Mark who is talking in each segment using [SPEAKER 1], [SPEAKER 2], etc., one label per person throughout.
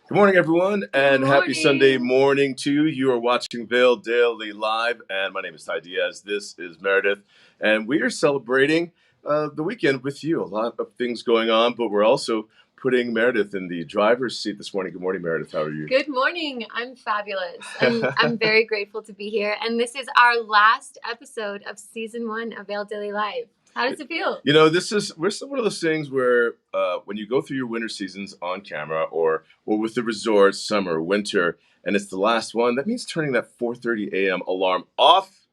[SPEAKER 1] Good morning, everyone, and happy Sunday
[SPEAKER 2] morning.
[SPEAKER 1] morning to you. You are watching Vail Daily Live, and my name is Diaz. This is Meredith, and we are celebrating the weekend with you. A lot of things going on, but we're also putting Meredith in the driver's seat this morning. Good morning, Meredith. How are you?
[SPEAKER 2] Good morning. I'm fabulous. I'm very grateful to be here. And this is our last episode of season 1 of Vail Daily Live. How does it feel?
[SPEAKER 1] You know, we're still one of those things where when you go through your winter seasons on camera or with the resort, summer, winter, and it's the last one, that means turning that 4:30 a.m. alarm off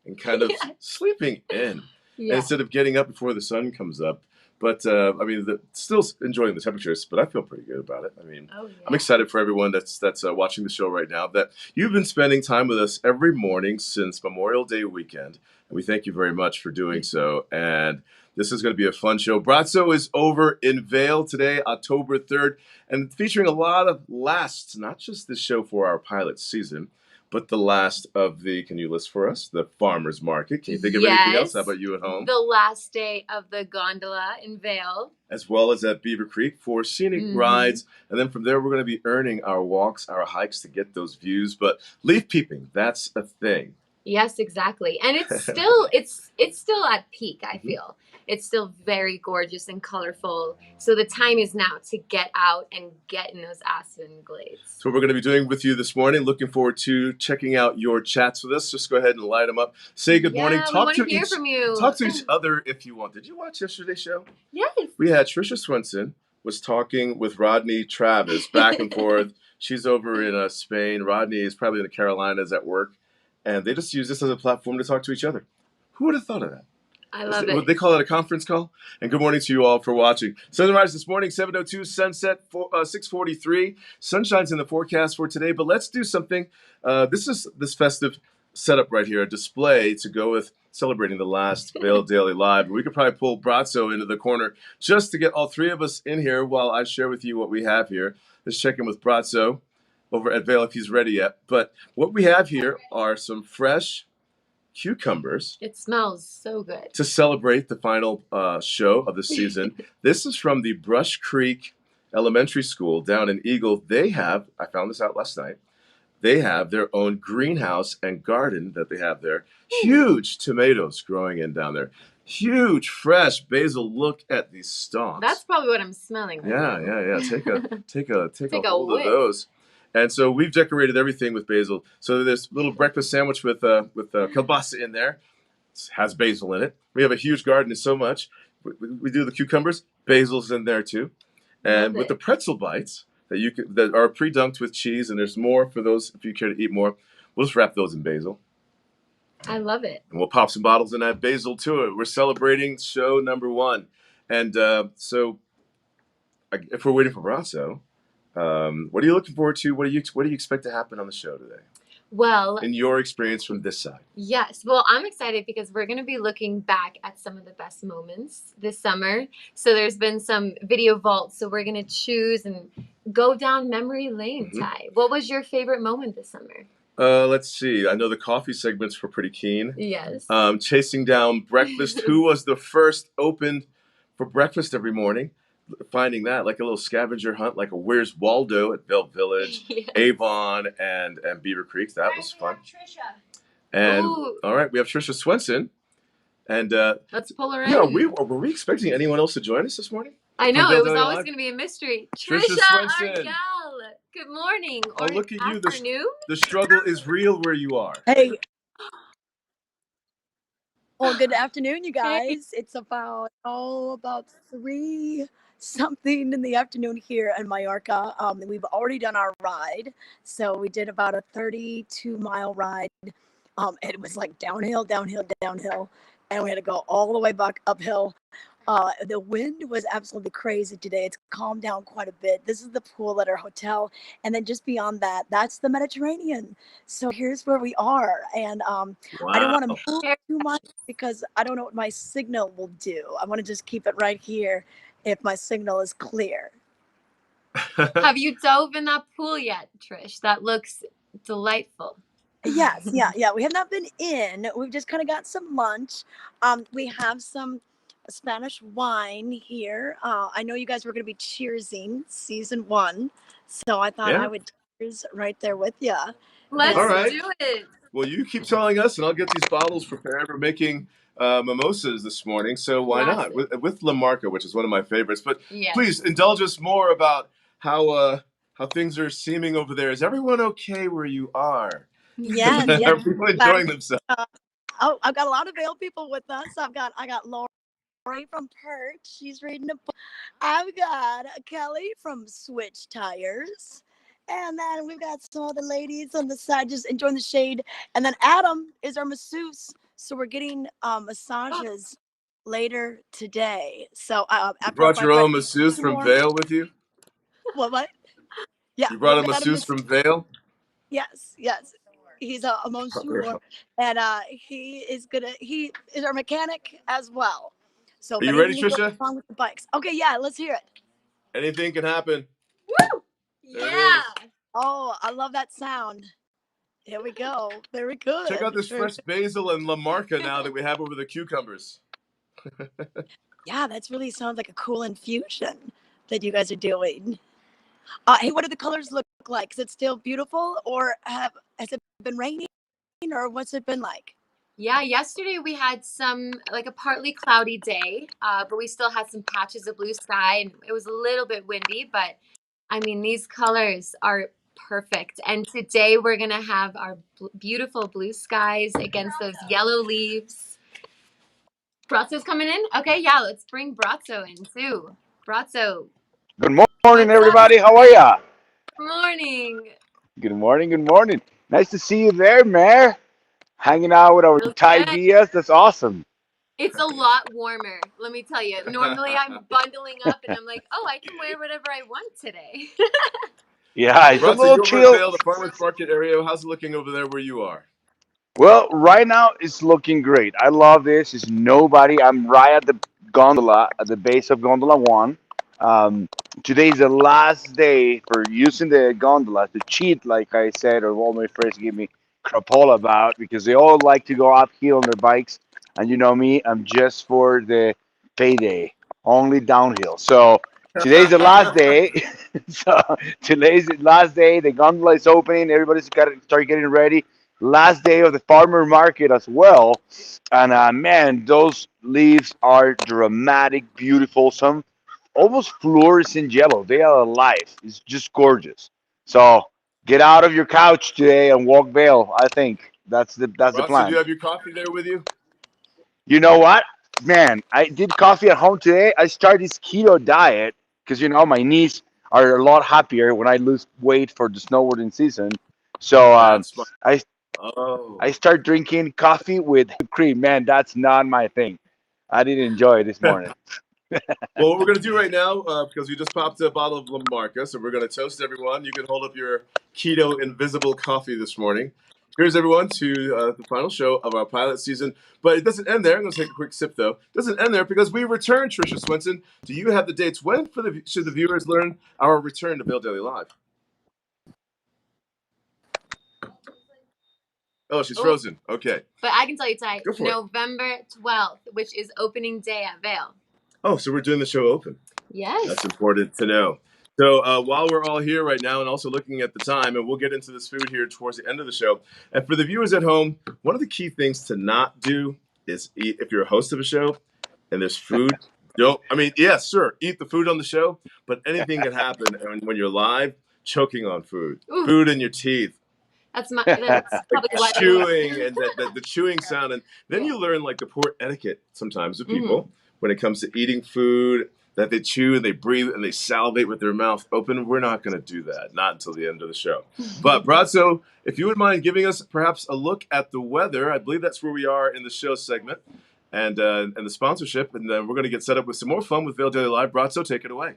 [SPEAKER 1] and kind of sleeping in instead of getting up before the sun comes up. But I mean, still enjoying the temperatures, but I feel pretty good about it. I mean, I'm excited for everyone that's watching the show right now that you've been spending time with us every morning since Memorial Day weekend, and we thank you very much for doing so. And this is going to be a fun show. Brazzo is over in Vail today, October 3rd, and featuring a lot of lasts, not just this show for our pilot season, but the last of the, can you list for us, the farmer's market? Can you think of anything else? How about you at home?
[SPEAKER 2] The last day of the gondola in Vail.
[SPEAKER 1] As well as at Beaver Creek for scenic rides. And then from there, we're going to be earning our walks, our hikes to get those views. But leaf peeping, that's a thing.
[SPEAKER 2] Yes, exactly. And it's still it's still at peak, I feel. It's still very gorgeous and colorful. So the time is now to get out and get in those aspen glades.
[SPEAKER 1] So what we're going to be doing with you this morning. Looking forward to checking out your chats with us. Just go ahead and light them up. Say good morning.
[SPEAKER 2] Talk to hear from you.
[SPEAKER 1] Talk to each other if you want. Did you watch yesterday's show?
[SPEAKER 2] Yes.
[SPEAKER 1] We had Trisha Swenson was talking with Rodney Travis back and forth. She's over in Spain. Rodney is probably in the Carolinas at work. And they just use this as a platform to talk to each other. Who would have thought of that?
[SPEAKER 2] I love it.
[SPEAKER 1] Would they call it a conference call? And good morning to you all for watching. Sunrise this morning, 7:02, sunset 6:43. Sunshine's in the forecast for today, but let's do something. This is this festive setup right here, a display to go with celebrating the last Vail Daily Live. We could probably pull Brazzo into the corner just to get all three of us in here while I share with you what we have here. Let's check in with Brazzo over at Vail if he's ready yet. But what we have here are some fresh cucumbers.
[SPEAKER 2] It smells so good.
[SPEAKER 1] To celebrate the final show of the season. This is from the Brush Creek Elementary School down in Eagle. They have, I found this out last night, they have their own greenhouse and garden that they have there. Huge tomatoes growing in down there. Huge, fresh basil. Look at these stalks.
[SPEAKER 2] That's probably what I'm smelling.
[SPEAKER 1] Yeah. Take a hold of those. And so we've decorated everything with basil. So there's a little breakfast sandwich with kielbasa in there. It has basil in it. We have a huge garden. It's so much. We do the cucumbers. Basil's in there too. And with the pretzel bites that are pre-dunked with cheese, and there's more for those if you care to eat more. We'll just wrap those in basil.
[SPEAKER 2] I love it.
[SPEAKER 1] And we'll pop some bottles and add basil to it. We're celebrating show number 1. And so if we're waiting for Brazzo, what are you looking forward to? What do you expect to happen on the show today?
[SPEAKER 2] Well,
[SPEAKER 1] in your experience from this side.
[SPEAKER 2] Yes. Well, I'm excited because we're going to be looking back at some of the best moments this summer. So there's been some video vaults. So we're going to choose and go down memory lane, Ty. What was your favorite moment this summer?
[SPEAKER 1] Let's see. I know the coffee segments were pretty keen.
[SPEAKER 2] Yes.
[SPEAKER 1] Chasing down breakfast. Who was the first opened for breakfast every morning? Finding that like a little scavenger hunt, like a Where's Waldo at Vail Village, Avon, and Beaver Creek. That was fun.
[SPEAKER 2] Trisha.
[SPEAKER 1] And all right, we have Trisha Swenson, and
[SPEAKER 2] let's pull her in.
[SPEAKER 1] Yeah, were we expecting anyone else to join us this morning?
[SPEAKER 2] I know it was always going to be a mystery.
[SPEAKER 1] Trisha Swenson,
[SPEAKER 2] our gal. Good morning.
[SPEAKER 1] Oh, look at you!
[SPEAKER 2] Afternoon.
[SPEAKER 1] The struggle is real where you are.
[SPEAKER 3] Hey. Well, good afternoon, you guys. It's about 3 something in the afternoon here in Mallorca. We've already done our ride. So we did about a 32-mile ride. It was like downhill. And we had to go all the way back uphill. The wind was absolutely crazy today. It's calmed down quite a bit. This is the pool at our hotel. And then just beyond that, that's the Mediterranean. So here's where we are. And I don't want to move too much because I don't know what my signal will do. I want to just keep it right here if my signal is clear.
[SPEAKER 2] Have you dove in that pool yet, Trish? That looks delightful.
[SPEAKER 3] Yes. Yeah. We have not been in. We've just kind of got some lunch. We have some Spanish wine here. I know you guys were going to be cheersing season 1, so I thought I
[SPEAKER 1] Yeah.
[SPEAKER 3] would cheers right there with you.
[SPEAKER 1] All
[SPEAKER 2] Let's
[SPEAKER 3] And
[SPEAKER 1] right.
[SPEAKER 2] do it.
[SPEAKER 1] Well, you keep telling us, and I'll get these bottles prepared. We're making mimosas this morning, so why not
[SPEAKER 2] Classic.
[SPEAKER 1] with La Marca, which is one of my favorites. But
[SPEAKER 2] Yes.
[SPEAKER 1] please indulge us more about how things are seeming over there. Is everyone okay where you are?
[SPEAKER 3] yes, yes.
[SPEAKER 1] Are people
[SPEAKER 3] Glad
[SPEAKER 1] enjoying themselves?
[SPEAKER 3] oh, I've got a lot of Vail people with us. I got Lori from Perch. She's reading a book. I've got Kelly from Switch Tires. And then we've got some other ladies on the side just enjoying the shade. And then Adam is our masseuse. So we're getting massages later today. So
[SPEAKER 1] You
[SPEAKER 3] after our
[SPEAKER 1] brought your
[SPEAKER 3] firefight
[SPEAKER 1] own masseuse
[SPEAKER 3] some
[SPEAKER 1] from
[SPEAKER 3] more.
[SPEAKER 1] Vail with you.
[SPEAKER 3] What? Yeah,
[SPEAKER 1] You brought
[SPEAKER 3] we've
[SPEAKER 1] a
[SPEAKER 3] got a
[SPEAKER 1] masseuse
[SPEAKER 3] masseuse.
[SPEAKER 1] from Vail.
[SPEAKER 3] Yes, yes. He's a monsieur, and he is our mechanic as well. So
[SPEAKER 1] Are
[SPEAKER 3] if
[SPEAKER 1] you ready,
[SPEAKER 3] anything goes
[SPEAKER 1] Trisha?
[SPEAKER 3] wrong with the bikes, okay, yeah, let's hear it.
[SPEAKER 1] Anything can happen.
[SPEAKER 2] Woo!
[SPEAKER 1] There it
[SPEAKER 2] Yeah.
[SPEAKER 1] is.
[SPEAKER 3] Oh, I love that sound. Here we go. Very
[SPEAKER 1] Check out
[SPEAKER 3] good.
[SPEAKER 1] this fresh basil and La Marca now that we have over the cucumbers.
[SPEAKER 3] Yeah, that's really sounds like a cool infusion that you guys are doing. Hey, what do the colors look like? Is it still beautiful, or has it been raining, or what's it been like?
[SPEAKER 2] Yeah, yesterday we had like a partly cloudy day, but we still had some patches of blue sky, and it was a little bit windy, but I mean, these colors are perfect. And today we're going to have our beautiful blue skies against those yellow leaves. Brazzo's coming in? Okay, yeah, let's bring Brazzo in too. Brazzo,
[SPEAKER 4] Good morning,
[SPEAKER 2] what's up,
[SPEAKER 4] everybody. How are
[SPEAKER 2] man?
[SPEAKER 4] ya?
[SPEAKER 2] Morning.
[SPEAKER 4] Good morning. Good morning. Nice to see you there, Mayor. Hanging out with our
[SPEAKER 2] Feels
[SPEAKER 4] Thai
[SPEAKER 2] good.
[SPEAKER 4] Diaz. That's awesome.
[SPEAKER 2] It's a lot warmer, let me tell you. Normally I'm bundling up and I'm like, oh, I can wear whatever I want today.
[SPEAKER 4] Yeah, it's a
[SPEAKER 1] Bronson,
[SPEAKER 4] little
[SPEAKER 1] you're over at
[SPEAKER 4] chill.
[SPEAKER 1] Vail, the farmers market area. How's it looking over there where you are?
[SPEAKER 4] Well, right now it's looking great. I love this. It's nobody. I'm right at the gondola, at the base of Gondola 1. Um, Today's the last day for using the gondola to cheat, like I said, or all my friends give me crapola about because they all like to go uphill on their bikes. And you know me, I'm just for the payday, only downhill. So today's the last day. So today's the last day. The gondola is opening. Everybody's got to start getting ready. Last day of the farmer market as well. And man, those leaves are dramatic, beautiful. Some almost fluorescent yellow. They are alive. It's just gorgeous. So get out of your couch today and walk Vale. I think that's the
[SPEAKER 1] Bronson, do
[SPEAKER 4] plan.
[SPEAKER 1] you have your coffee there with you?
[SPEAKER 4] You know what, man? I did coffee at home today. I started this keto diet because my knees are a lot happier when I lose weight for the snowboarding season. So
[SPEAKER 1] That's smart.
[SPEAKER 4] I
[SPEAKER 1] Oh.
[SPEAKER 4] I start drinking coffee with cream. Man, that's not my thing. I didn't enjoy it this morning.
[SPEAKER 1] Well, what we're going to do right now, because we just popped a bottle of La Marca, so we're going to toast everyone. You can hold up your keto invisible coffee this morning. Here's everyone to the final show of our pilot season. But it doesn't end there. I'm going to take a quick sip, though. It doesn't end there because we return, Trisha Swenson. Do you have the dates? When should the viewers learn our return to Vail Daily Live? Oh, she's
[SPEAKER 2] Oh,
[SPEAKER 1] frozen. Okay,
[SPEAKER 2] but I can tell you, Ty,
[SPEAKER 1] go for it.
[SPEAKER 2] November 12th, which is opening day at Vail.
[SPEAKER 1] Oh, so we're doing the show open.
[SPEAKER 2] Yes.
[SPEAKER 1] That's important to know. So while we're all here right now and also looking at the time, and we'll get into this food here towards the end of the show. And for the viewers at home, one of the key things to not do is eat. If you're a host of a show and there's food, don't. I mean, yes, sure, eat the food on the show, but anything can happen. And when you're live, choking on
[SPEAKER 2] Ooh,
[SPEAKER 1] food in your teeth,
[SPEAKER 2] that's
[SPEAKER 1] like
[SPEAKER 2] probably why they don't.
[SPEAKER 1] chewing and the chewing sound, and then
[SPEAKER 2] Yeah.
[SPEAKER 1] you learn like the poor etiquette sometimes of
[SPEAKER 2] Mm-hmm.
[SPEAKER 1] people when it comes to eating food that they chew and they breathe and they salivate with their mouth open. We're not going to do that, not until the end of the show. But Brazzo, if you would mind giving us perhaps a look at the weather, I believe that's where we are in the show segment and the sponsorship, and then we're going to get set up with some more fun with Vail Daily Live. Brazzo, take it away.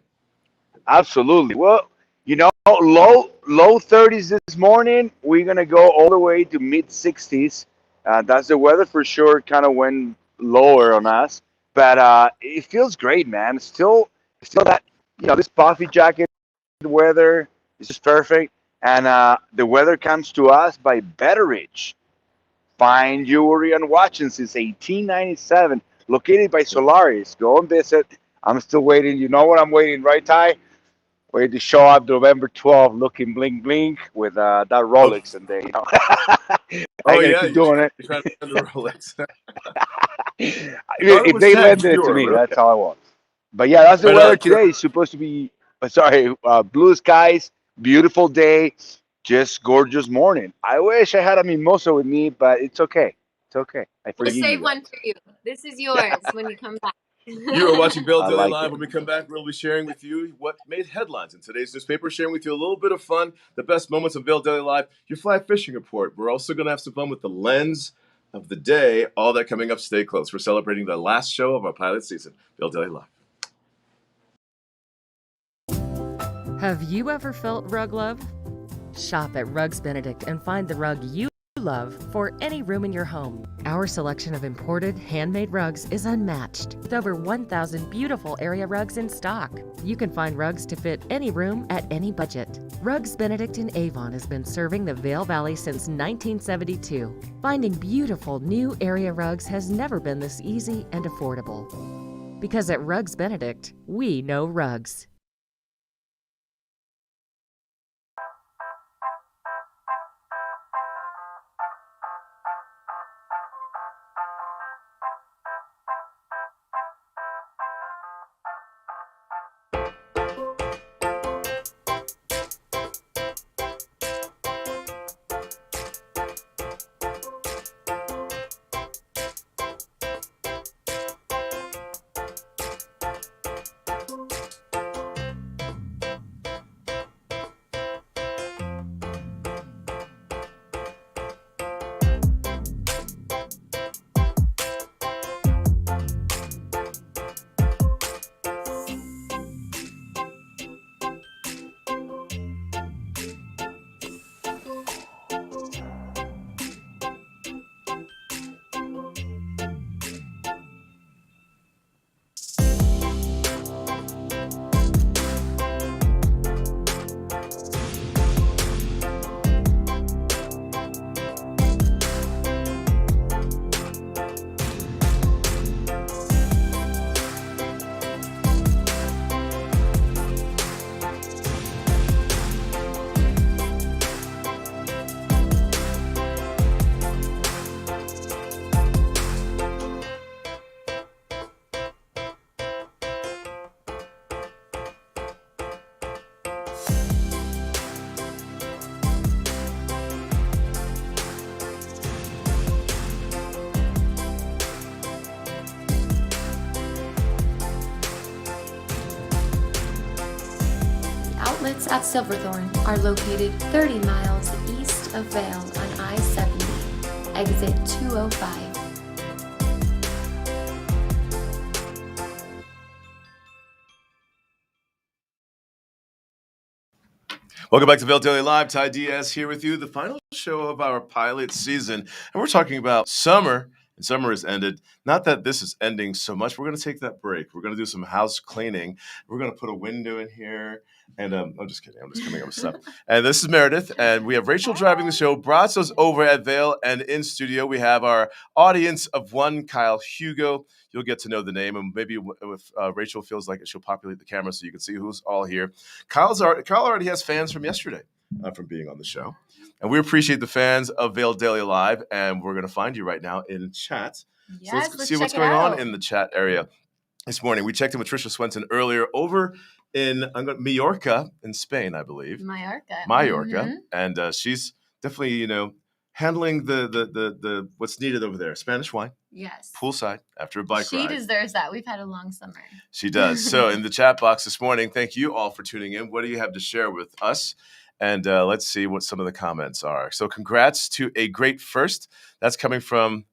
[SPEAKER 4] Absolutely. Well, low 30s this morning. We're gonna go all the way to mid 60s. That's the weather for sure. Kind of went lower on us, but it feels great, man. Still that this puffy jacket weather is just perfect. And the weather comes to us by Betteridge. Fine jewelry and watching since 1897. located by Solaris. Go and visit. I'm still waiting. You know what I'm waiting, right, Ty? Waiting to show up November 12th looking bling bling with that
[SPEAKER 1] Oh,
[SPEAKER 4] Rolex, and then, I
[SPEAKER 1] oh
[SPEAKER 4] gotta
[SPEAKER 1] yeah,
[SPEAKER 4] keep doing it.
[SPEAKER 1] you're trying to find the Rolex. I thought it
[SPEAKER 4] If
[SPEAKER 1] was
[SPEAKER 4] they
[SPEAKER 1] 10
[SPEAKER 4] lend it to
[SPEAKER 1] pure,
[SPEAKER 4] me,
[SPEAKER 1] really.
[SPEAKER 4] that's all I want. But yeah, that's the
[SPEAKER 1] I know
[SPEAKER 4] weather
[SPEAKER 1] that's
[SPEAKER 4] today. It's supposed to be, blue skies, beautiful day, just gorgeous morning. I wish I had a mimosa with me, but it's okay. It's okay. I
[SPEAKER 2] We'll
[SPEAKER 4] forgive you
[SPEAKER 2] save one
[SPEAKER 4] guys.
[SPEAKER 2] for you. This is yours when you come back.
[SPEAKER 1] You are watching Vail
[SPEAKER 4] I
[SPEAKER 1] Daily
[SPEAKER 4] like
[SPEAKER 1] Live.
[SPEAKER 4] it.
[SPEAKER 1] When we come back, we'll be sharing with you what made headlines in today's newspaper, sharing with you a little bit of fun, the best moments of Vail Daily Live, your fly fishing report. We're also going to have some fun with the lens of the day. All that coming up. Stay close. We're celebrating the last show of our pilot season, Vail Daily Live.
[SPEAKER 5] Have you ever felt rug love? Shop at Rugs Benedict and find the rug you love for any room in your home. Our selection of imported, handmade rugs is unmatched, with over 1,000 beautiful area rugs in stock. You can find rugs to fit any room at any budget. Rugs Benedict in Avon has been serving the Vail Valley since 1972. Finding beautiful new area rugs has never been this easy and affordable. Because at Rugs Benedict, we know rugs.
[SPEAKER 2] Outlets at Silverthorne are located 30 miles east of Vail on I-70, exit 205.
[SPEAKER 1] Welcome back to Vail Daily Live. Ty Diaz here with you, the final show of our pilot season. And we're talking about summer, and summer has ended. Not that this is ending so much. We're going to take that break. We're going to do some house cleaning. We're going to put a window in here. And I'm just kidding. I'm just coming up with stuff. And this is Meredith, and we have Rachel driving the show. Brazos over at Vail, and in studio we have our audience of one, Kyle Hugo. You'll get to know the name, and maybe if Rachel feels like it, she'll populate the camera so you can see who's all here. Kyle already has fans from yesterday from being on the show. And we appreciate the fans of Vail Daily Live, and we're going to find you right now in chat.
[SPEAKER 2] Yes,
[SPEAKER 1] So let's see what's going on in the chat area this morning. We checked in with Trisha Swenson earlier over in Mallorca in Spain, I believe.
[SPEAKER 2] Mallorca.
[SPEAKER 1] Mm-hmm. And she's definitely, handling the what's needed over there. Spanish wine.
[SPEAKER 2] Yes.
[SPEAKER 1] Poolside after a bike ride.
[SPEAKER 2] She deserves that. We've had a long summer.
[SPEAKER 1] She does. So in the chat box this morning, thank you all for tuning in. What do you have to share with us? And let's see what some of the comments are. So congrats to a great first. That's coming from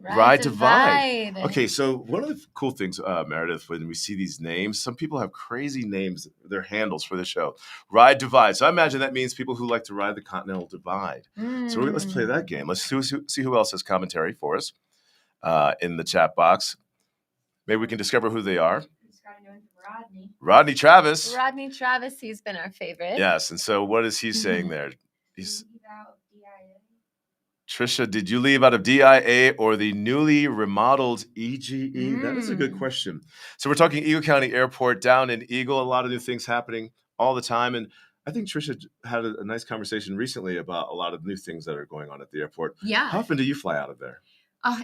[SPEAKER 1] Ride Divide. Okay, so one of the cool things, Meredith, when we see these names, some people have crazy names, their handles for the show. Ride Divide. So I imagine that means people who like to ride the Continental Divide. So let's play that game. Let's see who else has commentary for us in the chat box. Maybe we can discover who they are. Rodney Travis.
[SPEAKER 2] Rodney Travis, he's been our favorite.
[SPEAKER 1] Yes, and so what is he saying there? He's Trisha, did you leave out of DIA or the newly remodeled EGE? That is a good question. So we're talking Eagle County Airport down in Eagle. A lot of new things happening all the time. And I think Trisha had a nice conversation recently about a lot of new things that are going on at the airport.
[SPEAKER 2] Yeah.
[SPEAKER 1] How often do you fly out of there?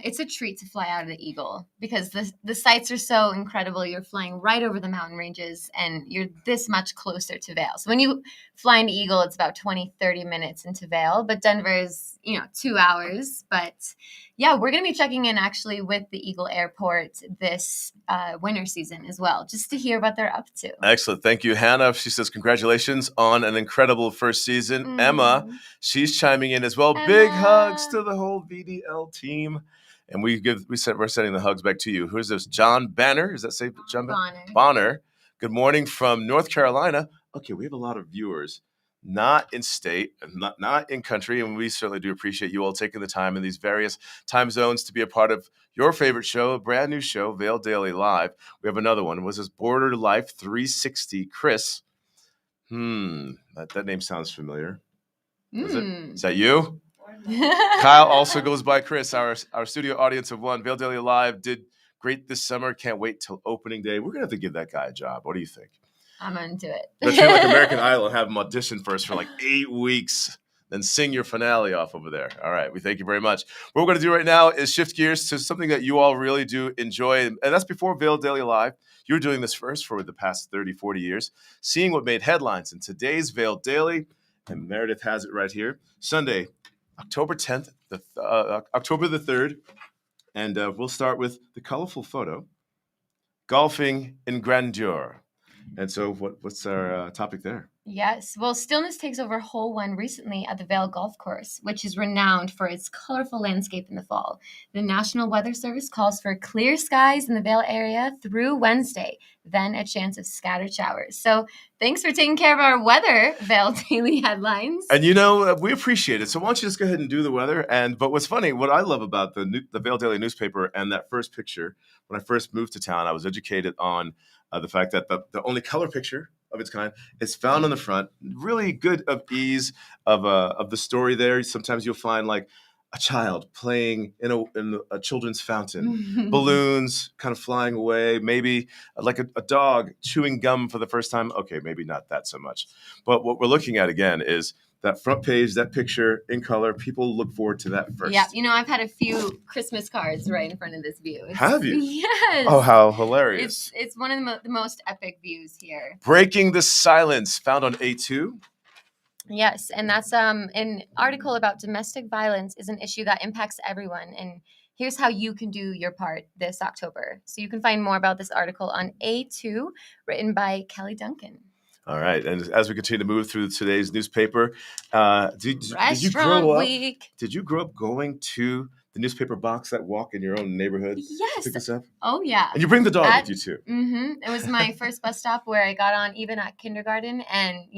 [SPEAKER 2] It's a treat to fly out of the Eagle because the sights are so incredible. You're flying right over the mountain ranges and you're this much closer to Vail. So when you fly into Eagle, it's about 20, 30 minutes into Vail, but Denver is, 2 hours. But yeah, we're going to be checking in actually with the Eagle Airport this winter season as well, just to hear what they're up to.
[SPEAKER 1] Excellent. Thank you, Hannah. She says, congratulations on an incredible first season. Emma, she's chiming in as well.
[SPEAKER 2] Emma.
[SPEAKER 1] Big hugs to the whole VDL team. And we're sending the hugs back to you. Who's this? John Banner. Is that say John Bonner? Good morning from North Carolina. Okay, we have a lot of viewers, not in state, not in country, and we certainly do appreciate you all taking the time in these various time zones to be a part of your favorite show, a brand new show, Vail Daily Live. We have another one. Was this Border Life 360? Chris. That name sounds familiar. Is that you? Kyle also goes by Chris. Our studio audience of one. Vail Daily Live did great this summer. Can't wait till opening day. We're gonna have to give that guy a job. What do you think?
[SPEAKER 2] I'm into it.
[SPEAKER 1] Let's treat like American Idol and have him audition first for like 8 weeks, then sing your finale off over there. All right, we thank you very much. What we're going to do right now is shift gears to something that you all really do enjoy, and that's before Vail Daily Live. You were doing this first for the past 30, 40 years, seeing what made headlines in today's Vail Daily, and Meredith has it right here. Sunday, October 10th, October the 3rd, and we'll start with the colorful photo, Golfing in Grandeur. And so what's our topic there?
[SPEAKER 2] Yes. Well, stillness takes over hole one recently at the Vail Golf Course, which is renowned for its colorful landscape in the fall. The National Weather Service calls for clear skies in the Vail area through Wednesday, then a chance of scattered showers. So thanks for taking care of our weather, Vail Daily headlines.
[SPEAKER 1] And we appreciate it. So why don't you just go ahead and do the weather? But what's funny, what I love about the Vail Daily newspaper and that first picture, when I first moved to town, I was educated on the fact that the only color picture of its kind is found on the front. Really good of ease of the story there. Sometimes you'll find like a child playing in a children's fountain, balloons kind of flying away, maybe like a dog chewing gum for the first time. Okay, maybe not that so much. But what we're looking at again is that front page, that picture in color. People look forward to that first.
[SPEAKER 2] Yeah, I've had a few Christmas cards right in front of this view.
[SPEAKER 1] Have you?
[SPEAKER 2] Yes.
[SPEAKER 1] Oh, how hilarious.
[SPEAKER 2] It's one of the most epic views here.
[SPEAKER 1] Breaking the Silence, found on A2.
[SPEAKER 2] Yes, and that's an article about domestic violence is an issue that impacts everyone. And here's how you can do your part this October. So you can find more about this article on A2, written by Kelly Duncan.
[SPEAKER 1] All right, and as we continue to move through today's newspaper, did you grow up going to the newspaper box, that walk in your own neighborhood?
[SPEAKER 2] Yes.
[SPEAKER 1] Pick this up?
[SPEAKER 2] Oh, yeah.
[SPEAKER 1] And you bring the dog with you, too.
[SPEAKER 2] It was my first bus stop where I got on even at kindergarten. And,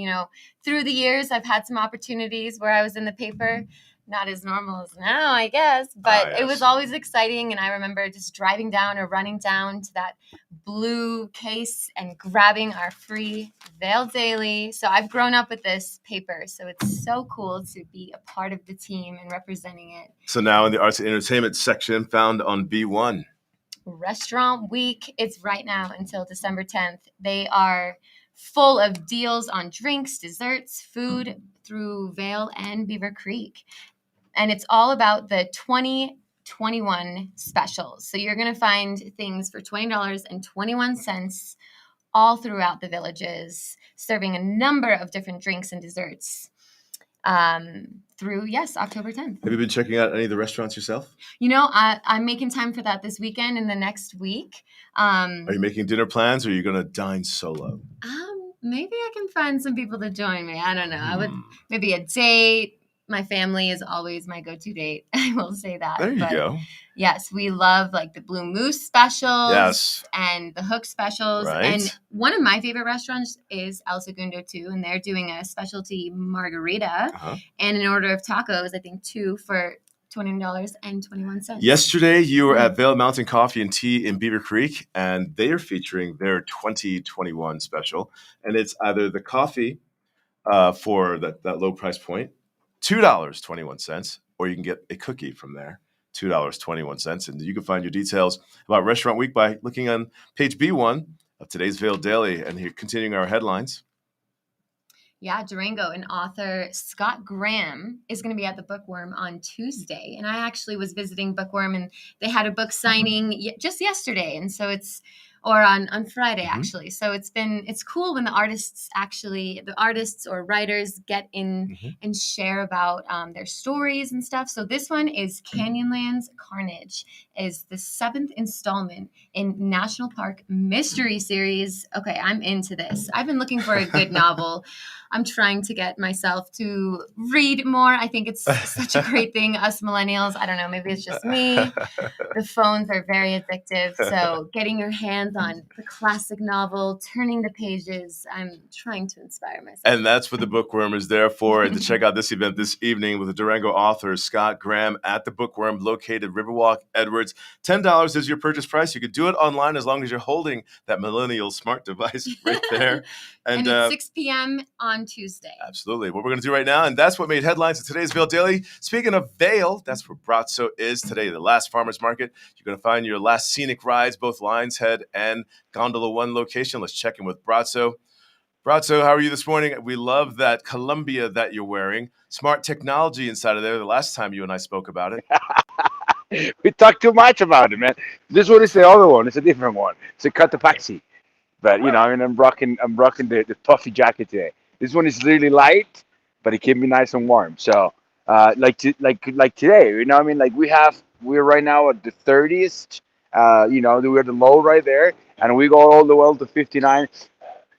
[SPEAKER 2] through the years, I've had some opportunities where I was in the paper. Not as normal as now, I guess, but It was always exciting. And I remember just driving down or running down to that blue case and grabbing our free Vail Daily. So I've grown up with this paper. So it's so cool to be a part of the team and representing it.
[SPEAKER 1] So now in the arts and entertainment section, found on B1.
[SPEAKER 2] Restaurant Week. It's right now until December 10th. They are full of deals on drinks, desserts, food through Vail and Beaver Creek. And it's all about the 2021 specials. So you're going to find things for $20.21 all throughout the villages, serving a number of different drinks and desserts through, October 10th.
[SPEAKER 1] Have you been checking out any of the restaurants yourself?
[SPEAKER 2] I'm making time for that this weekend and the next week.
[SPEAKER 1] Are you making dinner plans or are you going to dine solo?
[SPEAKER 2] Maybe I can find some people to join me. I don't know. I would maybe a date. My family is always my go-to date. I will say that.
[SPEAKER 1] There you go.
[SPEAKER 2] Yes, we love like the Blue Moose specials.
[SPEAKER 1] Yes.
[SPEAKER 2] And the Hook specials.
[SPEAKER 1] Right.
[SPEAKER 2] And one of my favorite restaurants is El Segundo too. And they're doing a specialty margarita and an order of tacos, I think 2 for $20.21.
[SPEAKER 1] Yesterday, you were at Vail Mountain Coffee and Tea in Beaver Creek, and they are featuring their 2021 special. And it's either the coffee for that low price point, $2.21, or you can get a cookie from there. $2.21. And you can find your details about Restaurant Week by looking on page B1 of today's Vail Daily. And here, continuing our headlines.
[SPEAKER 2] Yeah, Durango and author Scott Graham is going to be at the Bookworm on Tuesday. And I actually was visiting Bookworm, and they had a book signing just yesterday. And so on Friday, actually. So it's cool when the artists or writers get in and share about their stories and stuff. So this one is Canyonlands Carnage, is the 7th installment in National Park Mystery Series. Okay, I'm into this. I've been looking for a good novel. I'm trying to get myself to read more. I think it's such a great thing. Us millennials, I don't know, maybe it's just me. The phones are very addictive. So getting your hands on the classic novel, turning the pages, I'm trying to inspire myself.
[SPEAKER 1] And that's what the Bookworm is there for. And to check out this event this evening with the Durango author Scott Graham at the Bookworm, located Riverwalk, Edwards. $10 is your purchase price. You could do it online as long as you're holding that millennial smart device right there.
[SPEAKER 2] And it's 6 p.m. on Tuesday.
[SPEAKER 1] Absolutely. What we're going to do right now, and that's what made headlines in today's Vail Daily. Speaking of Vail, that's where Brazzo is today, the last farmers market. You're going to find your last scenic rides, both Lions Head and Gondola 1 location. Let's check in with Brazzo. Brazzo, how are you this morning? We love that Columbia that you're wearing. Smart technology inside of there. The last time you and I spoke about it.
[SPEAKER 4] We talked too much about it, man. This one is the other one. It's a different one. It's a Cotopaxi. But I'm rocking the puffy jacket today. This one is really light, but it keeps me nice and warm. So like today, like we're right now at the 30th. We're the low right there, and we go all the way to 59.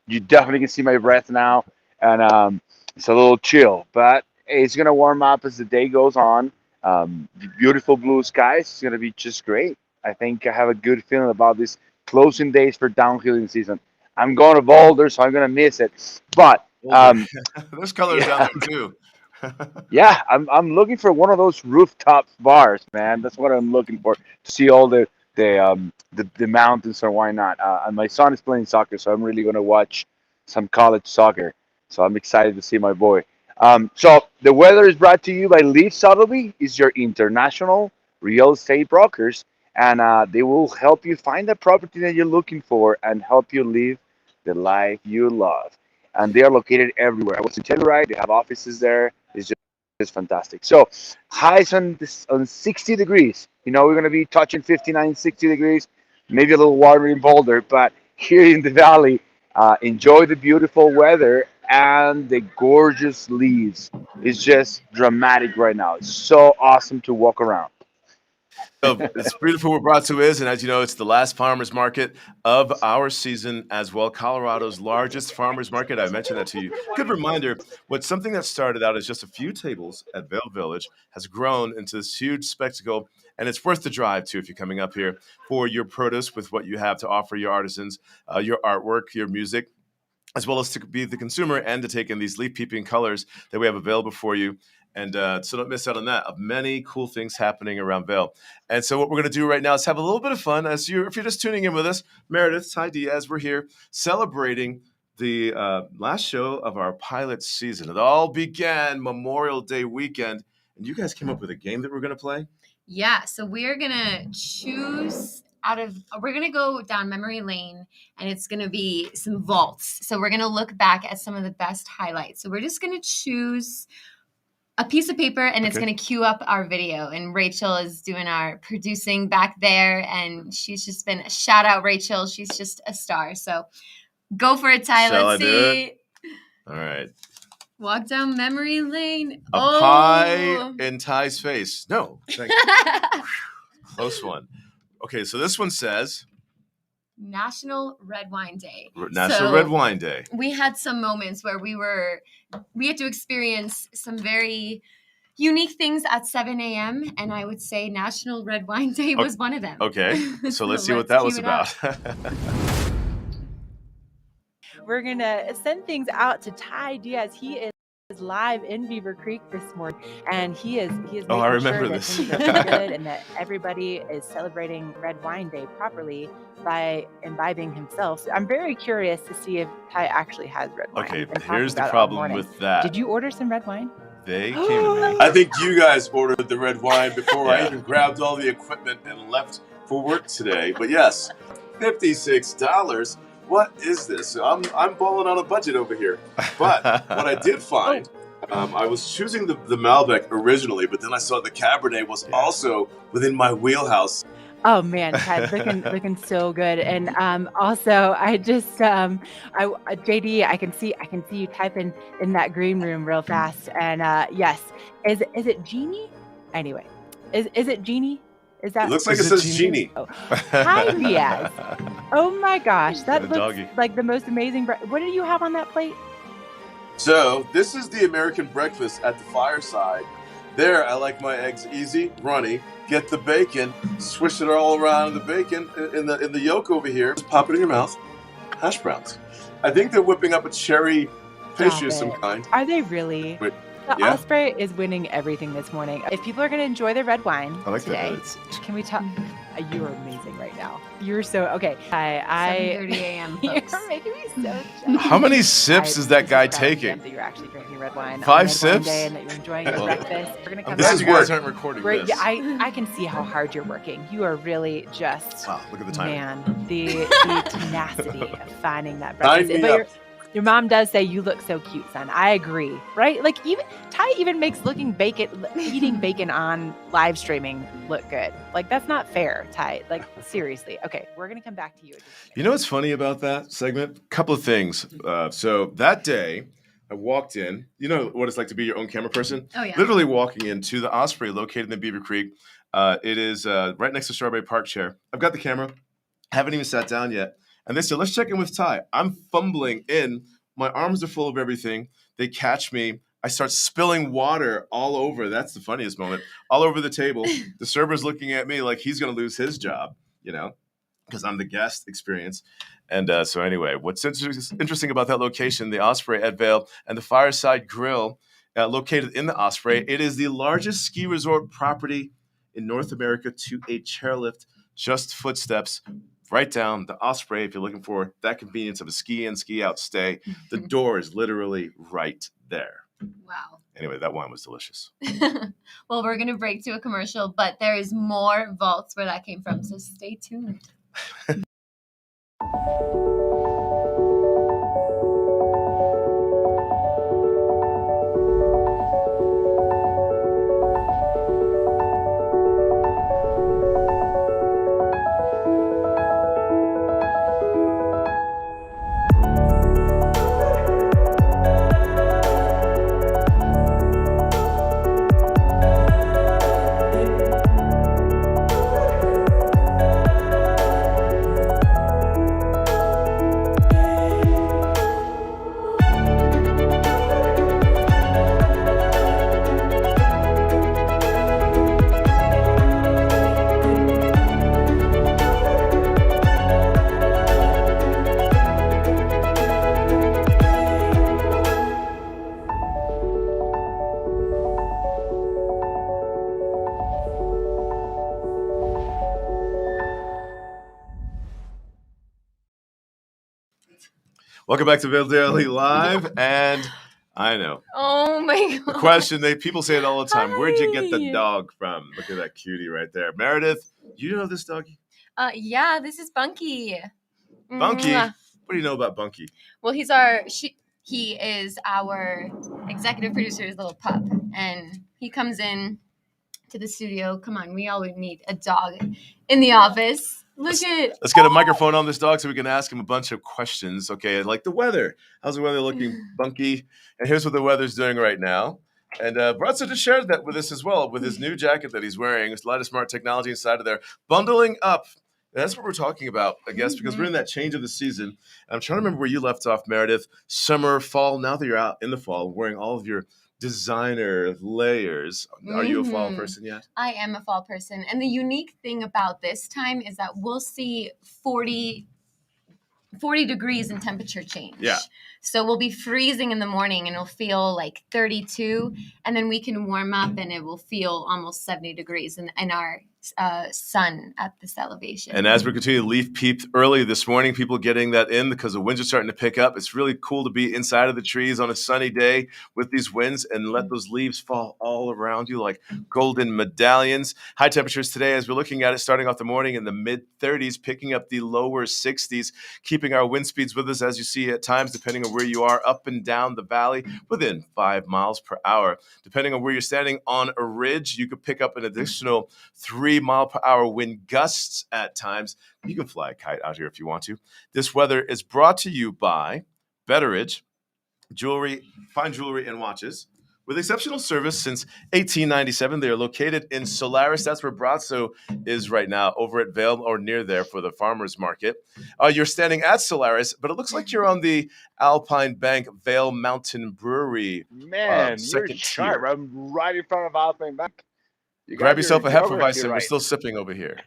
[SPEAKER 4] You definitely can see my breath now, and it's a little chill, but hey, it's gonna warm up as the day goes on. Beautiful blue skies. It's gonna be just great. I think I have a good feeling about this closing days for downhilling season. I'm going to Boulder, so I'm gonna miss it. But
[SPEAKER 1] there's colors down there too.
[SPEAKER 4] Yeah, I'm looking for one of those rooftop bars, man. That's what I'm looking for, to see all the mountains, or why not? And my son is playing soccer, so I'm really gonna watch some college soccer. So I'm excited to see my boy. So the weather is brought to you by Leaf Sotheby, is your international real estate brokers, and they will help you find the property that you're looking for and help you live the life you love. And they are located everywhere. I was in Telluride. They have offices there. It's just fantastic. So highs on 60 degrees. We're going to be touching 59, 60 degrees, maybe a little warmer in Boulder. But here in the valley, enjoy the beautiful weather and the gorgeous leaves. It's just dramatic right now. It's so awesome to walk around.
[SPEAKER 1] So it's beautiful where Brazzo is, and as you know, it's the last farmers market of our season as well. Colorado's largest farmers market. I mentioned that to you. Good reminder, something that started out as just a few tables at Vail Village has grown into this huge spectacle, and it's worth the drive too if you're coming up here for your produce with what you have to offer your artisans, your artwork, your music, as well as to be the consumer and to take in these leaf peeping colors that we have available for you. And so don't miss out on that. Of many cool things happening around Vail. And so what we're going to do right now is have a little bit of fun. If you're just tuning in with us, Meredith, Ty Diaz, we're here celebrating the last show of our pilot season. It all began Memorial Day weekend. And you guys came up with a game that we're going to play?
[SPEAKER 2] Yeah, so we're going to choose we're going to go down memory lane, and it's going to be some vaults. So we're going to look back at some of the best highlights. So we're just going to choose a piece of paper, and it's going to cue up our video. And Rachel is doing our producing back there, and she's just been shout out Rachel. She's just a star. So go for it, Ty. Let's see.
[SPEAKER 1] All right.
[SPEAKER 2] Walk down memory lane.
[SPEAKER 1] A pie in Ty's face. No. Close one. Okay, so this one says
[SPEAKER 2] National Red Wine Day.
[SPEAKER 1] National Red Wine Day.
[SPEAKER 2] We had some moments where we had to experience some very unique things at 7 a.m. And I would say National Red Wine Day was one of them.
[SPEAKER 1] Okay, so let's see what that was about.
[SPEAKER 6] We're going to send things out to Ty Diaz. He is live in Beaver Creek this morning, and he is making
[SPEAKER 1] I remember
[SPEAKER 6] sure that
[SPEAKER 1] this.
[SPEAKER 6] things are good and that everybody is celebrating Red Wine Day properly by imbibing himself. So I'm very curious to see if Ty actually has red wine.
[SPEAKER 1] Okay, here's the problem with that.
[SPEAKER 6] Did you order some red wine?
[SPEAKER 7] They came to me.
[SPEAKER 1] I think you guys ordered the red wine before I
[SPEAKER 7] Yeah.
[SPEAKER 1] even grabbed all the equipment and left for work today. But yes, $56. What is this? I'm balling on a budget over here. But what I did find, I was choosing the Malbec originally, but then I saw the Cabernet was also within my wheelhouse.
[SPEAKER 6] Oh man, Ted, looking so good. And also I just JD, I can see you typing in that green room real fast. And yes, is it Jeannie? Anyway, is it Jeannie? Is that
[SPEAKER 1] It looks like
[SPEAKER 7] Is
[SPEAKER 1] it
[SPEAKER 7] it
[SPEAKER 1] says
[SPEAKER 7] Genie?
[SPEAKER 1] Genie.
[SPEAKER 6] Oh. Hi, Diaz. Oh my gosh, that
[SPEAKER 7] The
[SPEAKER 6] looks
[SPEAKER 7] doggy.
[SPEAKER 6] like the most amazing. What do you have on that plate?
[SPEAKER 1] So this is the American breakfast at the fireside. There, I like my eggs easy, runny. Get the bacon, swish it all around the bacon in the yolk over here. Just pop it in your mouth. Hash browns. I think they're whipping up a cherry pastry of some kind.
[SPEAKER 6] Are they really?
[SPEAKER 1] Wait,
[SPEAKER 6] The
[SPEAKER 1] yeah.
[SPEAKER 6] Osprey is winning everything this morning. If people are going to enjoy their red wine
[SPEAKER 7] I like
[SPEAKER 6] today,
[SPEAKER 7] that.
[SPEAKER 6] can we talk? You are amazing right now. You're so okay.
[SPEAKER 2] 7:30 a.m. folks.
[SPEAKER 6] You're making me so jealous.
[SPEAKER 7] How many sips is that guy
[SPEAKER 6] I'm so proud of you,
[SPEAKER 7] taking?
[SPEAKER 6] That you're actually drinking red wine.
[SPEAKER 7] 5
[SPEAKER 6] on Red Wine
[SPEAKER 7] sips?
[SPEAKER 6] Day and that you're enjoying your
[SPEAKER 7] Well,
[SPEAKER 6] breakfast. We're gonna come
[SPEAKER 7] I'm
[SPEAKER 1] This
[SPEAKER 7] glad
[SPEAKER 1] is
[SPEAKER 7] you guys
[SPEAKER 1] work.
[SPEAKER 7] aren't recording
[SPEAKER 6] We're,
[SPEAKER 7] this.
[SPEAKER 6] yeah, I can see how hard you're working. You are really just
[SPEAKER 7] Wow, look at the timing.
[SPEAKER 6] man, the tenacity of finding that
[SPEAKER 1] Sign
[SPEAKER 6] breakfast.
[SPEAKER 1] me
[SPEAKER 6] But
[SPEAKER 1] up.
[SPEAKER 6] your mom does say you look so cute, son. I agree, right? Like even Ty even makes eating bacon on live streaming look good. Like that's not fair, Ty. Like seriously. Okay, we're gonna come back to you.
[SPEAKER 7] You know what's funny about that segment? Couple of things. So that day, I walked in. You know what it's like to be your own camera person?
[SPEAKER 2] Oh yeah.
[SPEAKER 7] Literally walking into the Osprey located in the Beaver Creek. It is right next to Strawberry Park Chair. I've got the camera. Haven't even sat down yet. And they said, let's check in with Ty. I'm fumbling in. My arms are full of everything. They catch me. I start spilling water all over. That's the funniest moment. All over the table. The server's looking at me like he's going to lose his job, you know, because I'm the guest experience. And so anyway, what's interesting about that location, the Osprey at Vail and the Fireside Grill located in the Osprey, it is the largest ski resort property in North America to a chairlift, just footsteps right down the Osprey. If you're looking for that convenience of a ski in, ski out stay, the door is literally right there.
[SPEAKER 2] Wow.
[SPEAKER 7] Anyway, that wine was delicious.
[SPEAKER 2] Well, we're going to break to a commercial, but there is more vaults where that came from, so stay tuned.
[SPEAKER 7] Welcome back to Vail Daily Live. And I know
[SPEAKER 2] Oh my
[SPEAKER 7] the
[SPEAKER 2] god.
[SPEAKER 7] question, people say it all the time. Where'd you get the
[SPEAKER 6] Hi.
[SPEAKER 7] dog from? Look at that cutie right there. Meredith, you know this doggy?
[SPEAKER 2] Yeah, this is Bunky.
[SPEAKER 7] Bunky?
[SPEAKER 2] Mwah.
[SPEAKER 7] What do you know about Bunky?
[SPEAKER 2] Well, he is our executive producer's little pup, and he comes in to the studio. Come on, we always need a dog in the office. Look at
[SPEAKER 7] Let's get a microphone on this dog so we can ask him a bunch of questions. Okay, like the weather. How's the weather looking, Bunky? And here's what the weather's doing right now. And Bradson just shared that with us as well, with his new jacket that he's wearing. It's a lot of smart technology inside of there. Bundling up. And that's what we're talking about, I guess, because we're in that change of the season. And I'm trying to remember where you left off, Meredith. Summer, fall. Now that you're out in the fall, wearing all of your designer layers. Are you a fall person yet?
[SPEAKER 2] I am a fall person. And the unique thing about this time is that we'll see 40 degrees in temperature change.
[SPEAKER 7] Yeah.
[SPEAKER 2] So we'll be freezing in the morning and it'll feel like 32. And then we can warm up and it will feel almost 70 degrees in our sun at this elevation.
[SPEAKER 7] And as we continue to leaf peep early this morning, people getting that in because the winds are starting to pick up. It's really cool to be inside of the trees on a sunny day with these winds and let those leaves fall all around you like golden medallions. High temperatures today as we're looking at it, starting off the morning in the mid-30s, picking up the lower 60s, keeping our wind speeds with us as you see at times, depending on where you are, up and down the valley within 5 miles per hour. Depending on where you're standing on a ridge, you could pick up an additional 3-mile-per-hour wind gusts at times. You can fly a kite out here if you want to. This weather is brought to you by Betteridge Jewelry, fine jewelry and watches. With exceptional service since 1897, they are located in Solaris. That's where Brazzo is right now, over at Vail or near there for the farmers market. You're standing at Solaris, but it looks like you're on the Alpine Bank Vail Mountain Brewery.
[SPEAKER 4] Man, you're
[SPEAKER 7] second
[SPEAKER 4] sharp.
[SPEAKER 7] tier.
[SPEAKER 4] I'm right in front of Alpine Bank. You
[SPEAKER 7] Grab
[SPEAKER 4] got
[SPEAKER 7] yourself
[SPEAKER 4] your
[SPEAKER 7] a
[SPEAKER 4] geography
[SPEAKER 7] Hefeweizen. We're
[SPEAKER 4] right.
[SPEAKER 7] still sipping over here.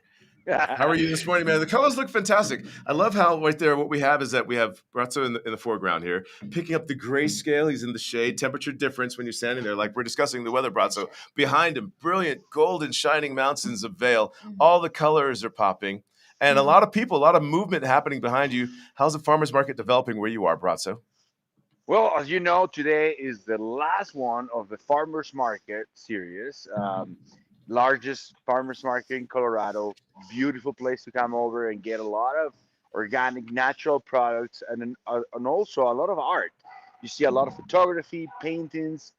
[SPEAKER 7] How are you this morning, man? The colors look fantastic. I love how right there what we have is that we have Brazzo in the foreground here, picking up the grayscale. He's in the shade. Temperature difference when you're standing there, like we're discussing the weather, Brazzo. Behind him, brilliant golden shining mountains of Vail. All the colors are popping. And a lot of people, a lot of movement happening behind you. How's the farmer's market developing where you are, Brazzo?
[SPEAKER 4] Well, as you know, today is the last one of the farmers market series. Largest farmers market in Colorado. Beautiful place to come over and get a lot of organic, natural products, and also a lot of art. You see a lot of photography, paintings,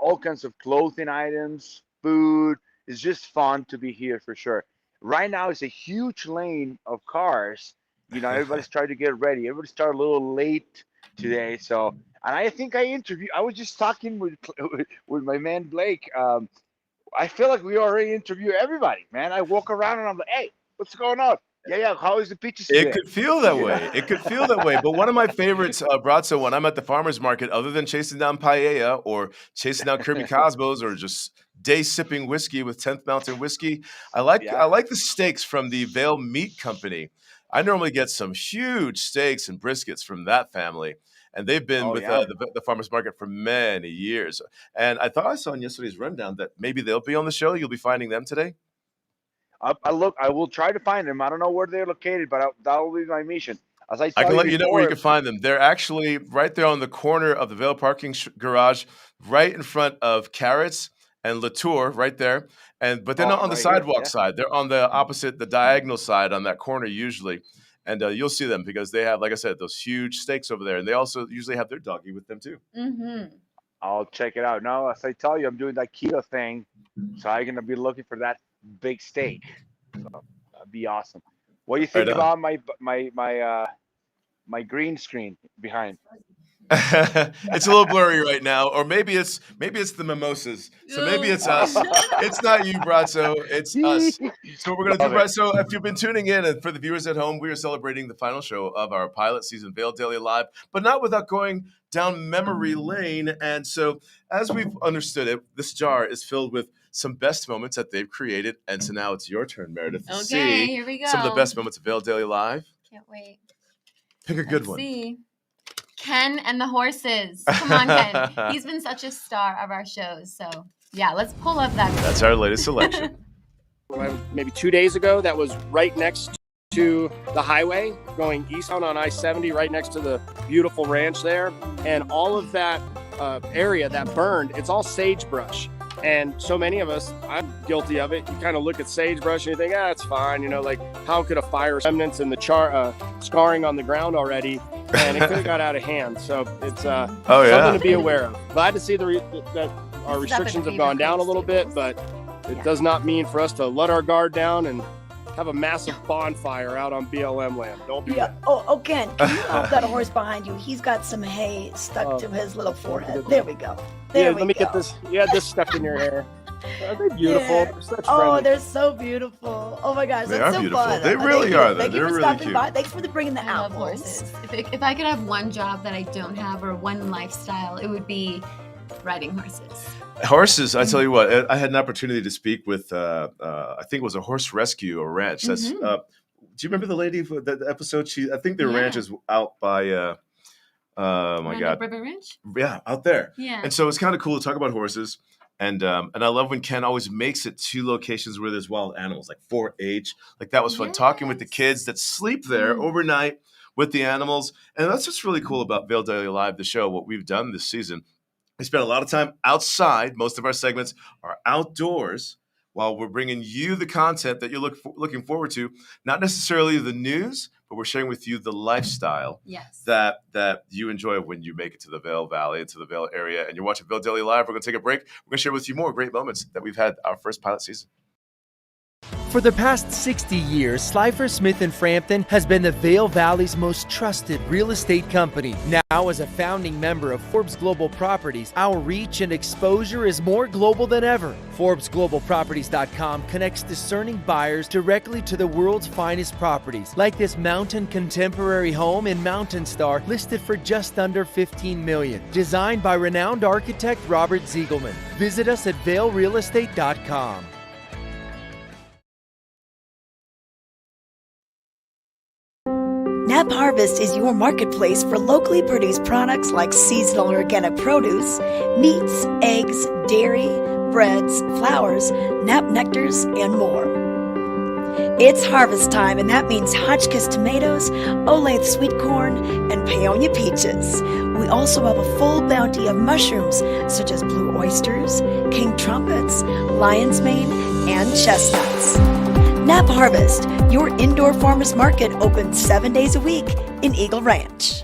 [SPEAKER 4] all kinds of clothing items, food. It's just fun to be here for sure. Right now, it's a huge lane of cars. You know, everybody's trying to get ready. Everybody started a little late today, so. And I think I was just talking with my man Blake. I feel like we already interview everybody, man. I walk around and I'm like, hey, what's going on? Yeah. How is the peaches today?
[SPEAKER 7] It could feel that way. It could feel that way. But one of my favorites, Brazzo, when I'm at the farmer's market, other than chasing down paella or chasing down Kirby Cosmos or just day sipping whiskey with 10th Mountain whiskey, I like the steaks from the Vail Meat Company. I normally get some huge steaks and briskets from that family. And they've been with the farmers market for many years. And I thought I saw in yesterday's rundown that maybe they'll be on the show. You'll be finding them today.
[SPEAKER 4] I will try to find them. I don't know where they're located, but that will be my mission. As I
[SPEAKER 7] can let you know where you
[SPEAKER 4] before,
[SPEAKER 7] can find them. They're actually right there on the corner of the Vail parking garage, right in front of Carrots and Latour, right there. But they're not on the sidewalk side. They're on the opposite, the diagonal side on that corner usually. And you'll see them because they have, like I said, those huge steaks over there. And they also usually have their doggy with them too.
[SPEAKER 2] Mm-hmm.
[SPEAKER 4] I'll check it out. Now, as I tell you, I'm doing that keto thing. So I'm going to be looking for that big steak. So that'd be awesome. What do you think about my green screen behind?
[SPEAKER 7] It's a little blurry right now, or maybe it's the mimosas. So maybe it's us. It's not you, Brazzo. It's us. So what we're gonna do, Brazzo, if you've been tuning in, and for the viewers at home, we are celebrating the final show of our pilot season, Vail Daily Live, but not without going down memory lane. And so, as we've understood it, this jar is filled with some best moments that they've created. And so now it's your turn, Meredith, to see
[SPEAKER 2] here we go.
[SPEAKER 7] some of the best moments of Vail Daily Live.
[SPEAKER 2] Can't wait.
[SPEAKER 7] Pick a good one.
[SPEAKER 2] See. Ken and the horses. Come on, Ken. He's been such a star of our shows. So, yeah, let's pull up that.
[SPEAKER 7] That's our latest selection.
[SPEAKER 8] Maybe 2 days ago, that was right next to the highway going eastbound on I-70, right next to the beautiful ranch there. And all of that area that burned, it's all sagebrush. And so many of us, I'm guilty of it, you kind of look at sagebrush and you think, it's fine. You know, like, how could a fire remnants and the scarring on the ground already? And it could have got out of hand. So it's something to be aware of. Glad to see that our restrictions have gone down a little bit, but it does not mean for us to let our guard down and have a massive bonfire out on BLM land. Don't be
[SPEAKER 3] Ken, can you help that horse behind you? He's got some hay stuck to his little forehead. There we go.
[SPEAKER 8] Let me get this. You had this stuck in your hair. They're beautiful.
[SPEAKER 3] Yeah.
[SPEAKER 8] They're such friendly.
[SPEAKER 3] They're so beautiful. Oh my gosh,
[SPEAKER 7] They
[SPEAKER 3] that's
[SPEAKER 7] are
[SPEAKER 3] so
[SPEAKER 7] beautiful.
[SPEAKER 3] fun.
[SPEAKER 7] They really are.
[SPEAKER 3] Thank you
[SPEAKER 7] They're
[SPEAKER 3] for
[SPEAKER 7] really
[SPEAKER 3] stopping
[SPEAKER 7] cute.
[SPEAKER 3] by. Thanks for bringing the
[SPEAKER 2] I love
[SPEAKER 3] apples.
[SPEAKER 2] horses. If I could have one job that I don't have or one lifestyle, it would be riding horses.
[SPEAKER 7] Horses, I tell you what, I had an opportunity to speak with, I think it was a horse rescue or ranch. That's, do you remember the lady for the episode? I think their ranch is out by, oh my God.
[SPEAKER 2] River Ranch?
[SPEAKER 7] Yeah, out there.
[SPEAKER 2] Yeah.
[SPEAKER 7] And so it's kind of cool to talk about horses. And I love when Ken always makes it to locations where there's wild animals, like 4-H. Like that was fun talking with the kids that sleep there overnight with the animals. And that's what's really cool about Vail Daily Live, the show, what we've done this season. We spent a lot of time outside. Most of our segments are outdoors while we're bringing you the content that you're looking forward to. Not necessarily the news, but we're sharing with you the lifestyle that you enjoy when you make it to the Vail Valley, to the Vail area, and you're watching Vail Daily Live. We're going to take a break. We're going to share with you more great moments that we've had our first pilot season.
[SPEAKER 9] For the past 60 years, Slifer Smith & Frampton has been the Vail Valley's most trusted real estate company. Now, as a founding member of Forbes Global Properties, our reach and exposure is more global than ever. ForbesGlobalProperties.com connects discerning buyers directly to the world's finest properties, like this mountain contemporary home in Mountain Star, listed for just under $15 million. Designed by renowned architect Robert Ziegelman. Visit us at VailRealEstate.com.
[SPEAKER 3] Nap Harvest is your marketplace for locally produced products like seasonal organic produce, meats, eggs, dairy, breads, flours, nap nectars, and more. It's harvest time, and that means Hotchkiss tomatoes, Olathe sweet corn, and Paonia peaches. We also have a full bounty of mushrooms, such as blue oysters, king trumpets, lion's mane, and chestnuts. Nap Harvest, your indoor farmers market, open 7 days a week in Eagle Ranch.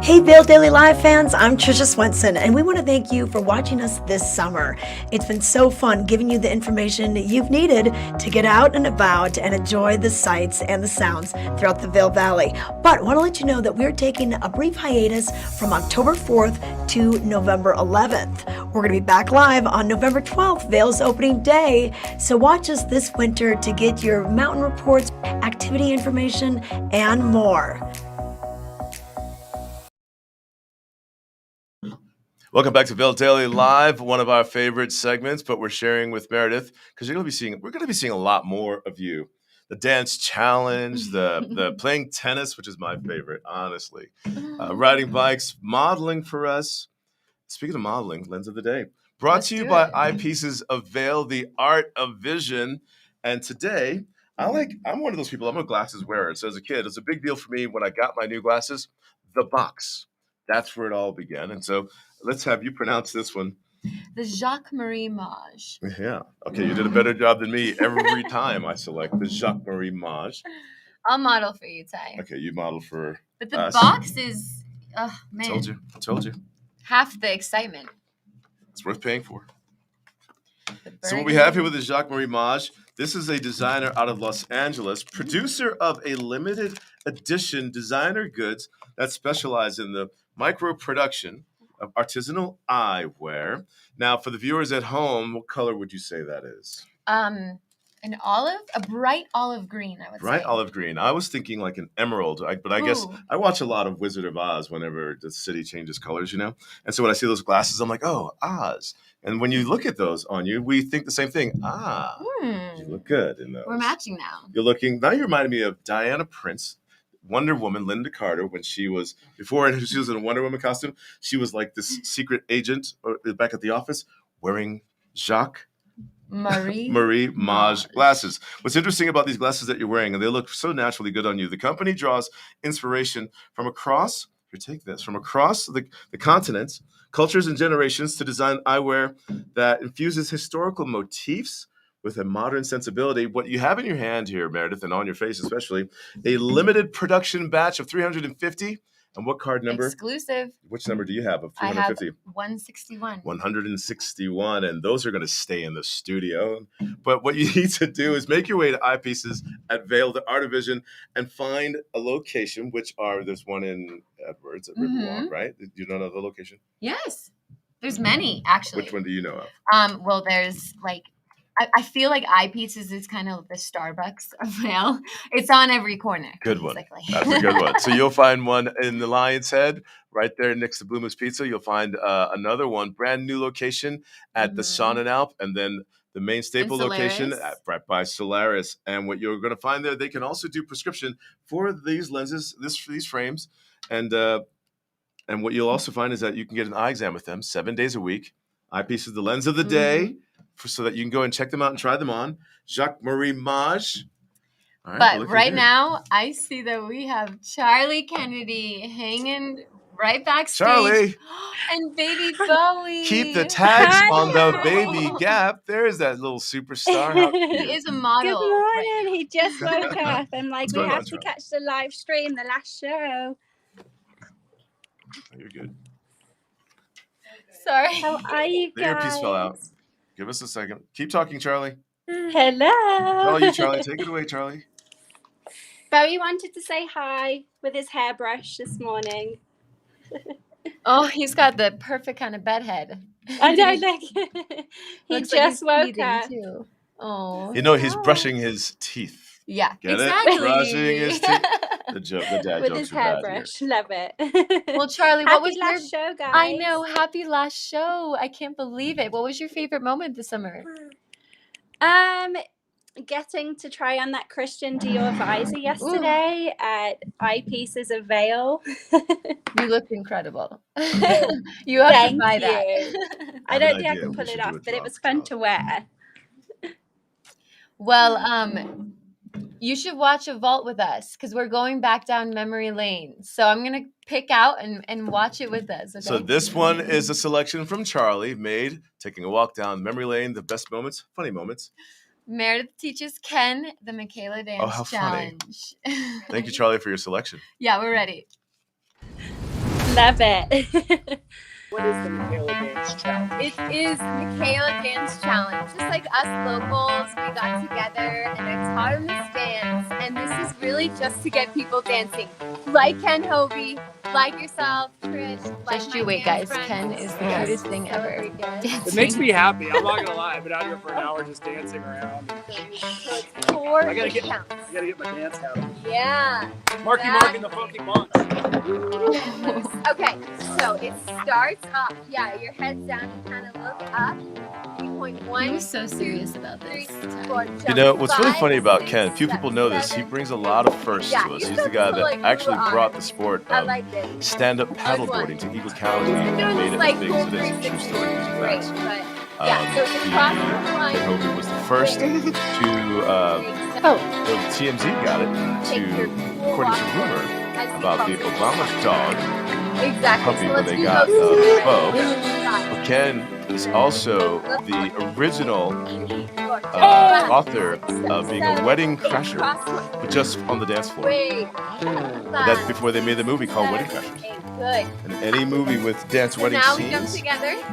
[SPEAKER 3] Hey Vail Daily Live fans, I'm Trisha Swenson, and we want to thank you for watching us this summer. It's been so fun giving you the information you've needed to get out and about and enjoy the sights and the sounds throughout the Vail Valley. But I want to let you know that we're taking a brief hiatus from October 4th to November 11th. We're going to be back live on November 12th, Vail's opening day. So watch us this winter to get your mountain reports, activity information, and more.
[SPEAKER 7] Welcome back to Vail Daily Live, one of our favorite segments, but we're sharing with Meredith because we're going to be seeing a lot more of you. The dance challenge, the playing tennis, which is my favorite, honestly. Riding bikes, modeling for us. Speaking of modeling, Lens of the Day. Brought to you by Eyepieces of Vail, the art of vision. And today, I'm one of those people, I'm a glasses wearer. So as a kid, it's a big deal for me when I got my new glasses, the box. That's where it all began. And so let's have you pronounce this one.
[SPEAKER 2] The Jacques-Marie Mage.
[SPEAKER 7] Yeah. Okay, you did a better job than me every time I select the Jacques-Marie Mage.
[SPEAKER 2] I'll model for you, Ty.
[SPEAKER 7] Okay, you model for
[SPEAKER 2] But the
[SPEAKER 7] us.
[SPEAKER 2] box is, oh, man.
[SPEAKER 7] I told you.
[SPEAKER 2] Half the excitement.
[SPEAKER 7] It's worth paying for. So what we have here with the Jacques-Marie Mage, this is a designer out of Los Angeles, producer of a limited edition designer goods that specialize in the micro production of artisanal eyewear. Now, for the viewers at home, what color would you say that is?
[SPEAKER 2] An olive, a bright olive green, I would say.
[SPEAKER 7] Bright olive green. I was thinking like an emerald, but I guess I watch a lot of Wizard of Oz whenever the city changes colors, And so when I see those glasses, I'm like, oh, Oz. And when you look at those on you, we think the same thing. You look good in those.
[SPEAKER 2] We're matching now.
[SPEAKER 7] Now you're reminding me of Diana Prince, Wonder Woman, Linda Carter, when she was in a Wonder Woman costume, she was like this secret agent back at the office wearing Jacques-Marie Mage glasses. What's interesting about these glasses that you're wearing, and they look so naturally good on you, the company draws inspiration from across the continents, cultures, and generations to design eyewear that infuses historical motifs with a modern sensibility. What you have in your hand here, Meredith, and on your face especially, a limited production batch of 350. And what card number?
[SPEAKER 2] Exclusive.
[SPEAKER 7] Which number do you have of 350?
[SPEAKER 2] I have 161.
[SPEAKER 7] 161, and those are going to stay in the studio. But what you need to do is make your way to Eyepieces at Vail, the Art of Vision, and find a location, there's one in Edwards at Riverwalk, right? You don't know the location?
[SPEAKER 2] Yes. There's many, actually.
[SPEAKER 7] Which one do you know of?
[SPEAKER 2] Well, there's I feel like Eyepieces is kind of the Starbucks of Vail. It's on every corner.
[SPEAKER 7] Good one.
[SPEAKER 2] Basically.
[SPEAKER 7] That's a good one. So you'll find one in the Lion's Head, right there next to Blue Moose Pizza. You'll find another one, brand new location at the Sonnenalp, and then the main staple location right by Solaris. And what you're going to find there, they can also do prescription for these lenses, these frames, and And what you'll also find is that you can get an eye exam with them 7 days a week. Eyepiece is the lens of the day, so that you can go and check them out and try them on. Jacques-Marie Mage. All right,
[SPEAKER 2] But right now, I see that we have Charlie Kennedy hanging right backstage.
[SPEAKER 7] Charlie!
[SPEAKER 2] And baby Bowie.
[SPEAKER 7] Keep the tags on the baby gap. There's that little superstar. How
[SPEAKER 2] He
[SPEAKER 7] cute.
[SPEAKER 2] is a model.
[SPEAKER 10] Good morning. He just woke up. I'm like,
[SPEAKER 7] What's
[SPEAKER 10] we
[SPEAKER 7] going
[SPEAKER 10] have
[SPEAKER 7] on,
[SPEAKER 10] to
[SPEAKER 7] Charlie?
[SPEAKER 10] catch the live stream, the last show.
[SPEAKER 7] You're good.
[SPEAKER 2] Sorry.
[SPEAKER 10] How are you
[SPEAKER 7] The earpiece
[SPEAKER 10] guys?
[SPEAKER 7] fell out. Give us a second. Keep talking, Charlie.
[SPEAKER 10] Hello.
[SPEAKER 7] Oh, you, Charlie. Take it away, Charlie.
[SPEAKER 10] Bowie wanted to say hi with his hairbrush this morning.
[SPEAKER 2] Oh, he's got the perfect kind of bed head.
[SPEAKER 10] I know, like he
[SPEAKER 2] Looks like
[SPEAKER 10] just
[SPEAKER 2] he's
[SPEAKER 10] woke
[SPEAKER 2] teething,
[SPEAKER 10] up.
[SPEAKER 2] too. Oh.
[SPEAKER 7] You know, he's brushing his teeth.
[SPEAKER 2] Yeah,
[SPEAKER 7] Get
[SPEAKER 2] exactly.
[SPEAKER 7] it? Brushing his teeth. The dad
[SPEAKER 10] With
[SPEAKER 7] jokes
[SPEAKER 10] his
[SPEAKER 7] are bad here.
[SPEAKER 10] hairbrush. Love it.
[SPEAKER 2] Well, Charlie, what
[SPEAKER 10] Happy
[SPEAKER 2] was
[SPEAKER 10] last show, guys.
[SPEAKER 2] I know, happy last show. I can't believe it. What was your favorite moment this summer?
[SPEAKER 10] Getting to try on that Christian Dior visor yesterday at Eyepieces of Vail.
[SPEAKER 2] You looked incredible. You have
[SPEAKER 10] Thank
[SPEAKER 2] to buy
[SPEAKER 10] you.
[SPEAKER 2] that.
[SPEAKER 10] I don't think I can pull it off, but it was fun to wear.
[SPEAKER 2] Well, you should watch a vault with us because we're going back down memory lane. So I'm going to pick out and watch it with us. Okay?
[SPEAKER 7] So this one is a selection from Charlie, made taking a walk down memory lane, the best moments, funny moments.
[SPEAKER 2] Meredith teaches Ken the Michaela Dance
[SPEAKER 7] how funny.
[SPEAKER 2] Challenge.
[SPEAKER 7] Thank you, Charlie, for your selection.
[SPEAKER 2] Yeah, we're ready.
[SPEAKER 10] Love it.
[SPEAKER 8] What is the Michaela Dance Challenge?
[SPEAKER 2] It is Michaela Dance Challenge. Just like us locals, we got together and I taught them this dance. And this is really just to get people dancing. Like Ken Hovey, like yourself, Trish. Just you wait, guys. Ken is the cutest thing ever.
[SPEAKER 8] It makes me happy. I'm not gonna lie. I've been out here for an hour just dancing around. I gotta get my dance hat on.
[SPEAKER 2] Yeah.
[SPEAKER 8] Marky Mark and the Funky Monks.
[SPEAKER 2] Okay, so it starts up. Yeah, your head's down. You kind of look up. You point one. He was so serious about this. 3, 4,
[SPEAKER 7] You know, what's really
[SPEAKER 2] 5,
[SPEAKER 7] funny about
[SPEAKER 2] 6,
[SPEAKER 7] Ken, few people know this, he
[SPEAKER 2] 7.
[SPEAKER 7] brings a lot of firsts to us. He's the guy that actually brought the sport of stand-up paddleboarding to Eagle County and made it as big as it is. A true story. These are facts.
[SPEAKER 2] Yeah, so it's across the line.
[SPEAKER 7] Ken Hovey was the first to, TMZ got it, according to rumor, about the Obama dog puppy when they got Bo. But Ken is also the original author of being a wedding crasher, but just on the dance floor. That's before they made the movie called Wedding Crashers. And any movie with wedding scenes,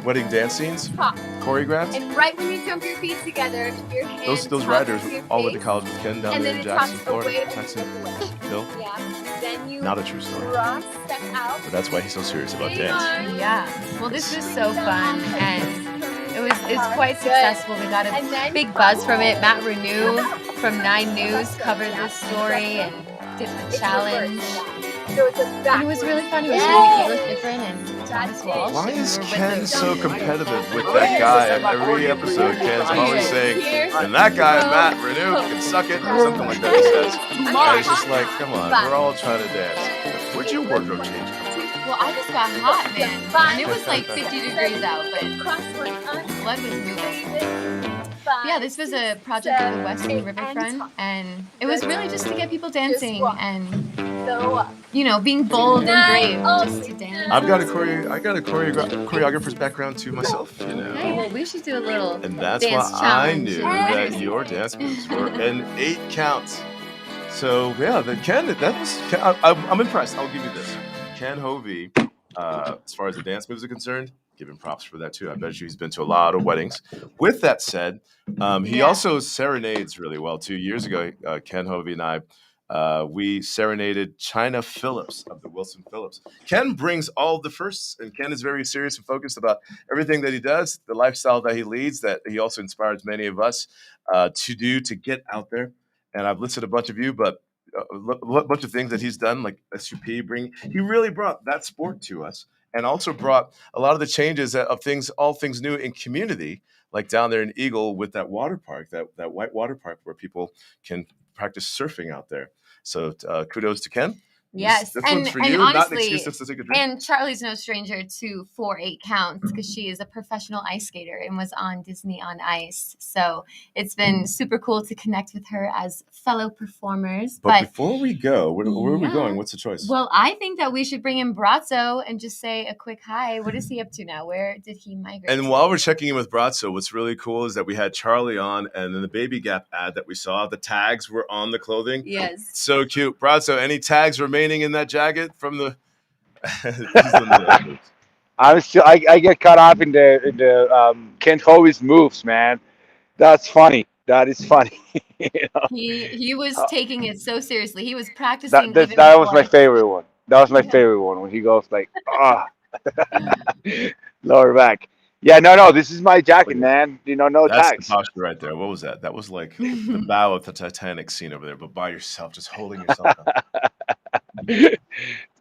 [SPEAKER 7] wedding dance scenes, choreographed.
[SPEAKER 2] And right when you jump your feet together, your hands
[SPEAKER 7] Those riders all went to college with Ken down
[SPEAKER 2] and
[SPEAKER 7] there
[SPEAKER 2] then
[SPEAKER 7] in
[SPEAKER 2] it
[SPEAKER 7] Jackson,
[SPEAKER 2] talks
[SPEAKER 7] Florida.
[SPEAKER 2] away
[SPEAKER 7] Texas.
[SPEAKER 2] from
[SPEAKER 7] Bill?
[SPEAKER 2] Yeah. Then you
[SPEAKER 7] Not a true story.
[SPEAKER 2] cross, step out.
[SPEAKER 7] But that's why he's so serious about dance.
[SPEAKER 2] Yeah. Well, this was so fun, and it's quite successful. We got a big buzz from it. Matt Renew from 9 News covered this story and did the challenge. And it was really fun. It was really different and Thomas Walsh.
[SPEAKER 7] Why is Ken so competitive with that guy? Every episode, Ken's always saying, and that guy, Matt Renew, can suck it, or something like that he says. And it's just like, come on, we're all trying to dance. Where'd your wardrobe change come from?
[SPEAKER 2] Well, I just got hot, man. And it was like 50 degrees out, but blood was moving. Yeah, this was a project on the Western Riverfront, and it was really just to get people dancing and, being bold and brave just to dance.
[SPEAKER 7] I've got a choreographer's background to myself,
[SPEAKER 2] Hey, well, we should do a little
[SPEAKER 7] And that's
[SPEAKER 2] dance
[SPEAKER 7] why I
[SPEAKER 2] challenge.
[SPEAKER 7] knew that your dance moves were an 8 count. So yeah, I'm impressed. I'll give you this. Ken Hovey, as far as the dance moves are concerned, give him props for that too. I bet you he's been to a lot of weddings. With that said, he also serenades really well too. Years ago, Ken Hovey and I, we serenaded China Phillips of the Wilson Phillips. Ken brings all the firsts, and Ken is very serious and focused about everything that he does, the lifestyle that he leads, that he also inspires many of us to get out there. And I've listed a bunch of you, but a bunch of things that he's done, like SUP, he really brought that sport to us, and also brought a lot of the changes of all things new in community, like down there in Eagle with that water park, that white water park where people can practice surfing out there. So kudos to Ken.
[SPEAKER 2] Yes,
[SPEAKER 7] This one's for
[SPEAKER 2] and
[SPEAKER 7] you, not an excuse
[SPEAKER 2] honestly,
[SPEAKER 7] just to take a drink.
[SPEAKER 2] and Charlie's no stranger to 4-8 counts because she is a professional ice skater and was on Disney on Ice. So it's been super cool to connect with her as fellow performers.
[SPEAKER 7] But before we go, where are we
[SPEAKER 2] Yeah.
[SPEAKER 7] going? What's the choice?
[SPEAKER 2] Well, I think that we should bring in Brazzo and just say a quick hi. What is he up to now? Where did he migrate
[SPEAKER 7] And
[SPEAKER 2] to?
[SPEAKER 7] while we're checking in with Brazzo, what's really cool is that we had Charlie on, and then the Baby Gap ad that we saw, the tags were on the clothing.
[SPEAKER 2] Yes.
[SPEAKER 7] So cute. Brazzo, any tags remaining in that jacket from the...
[SPEAKER 4] I get caught up in the Kent Hovey's moves, man. That's funny. That is funny. You know?
[SPEAKER 2] He was taking it so seriously. He was
[SPEAKER 4] That
[SPEAKER 2] practicing
[SPEAKER 4] that,
[SPEAKER 2] even
[SPEAKER 4] that was my
[SPEAKER 2] before.
[SPEAKER 4] favorite one. That was my
[SPEAKER 2] Yeah.
[SPEAKER 4] favorite one when he goes like, lower back. Yeah, no. This is my jacket, man. You know, no
[SPEAKER 7] That's
[SPEAKER 4] tags.
[SPEAKER 7] the posture right there. What was that? That was like the bow of the Titanic scene over there, but by yourself, just holding yourself up.
[SPEAKER 4] Yeah,
[SPEAKER 2] It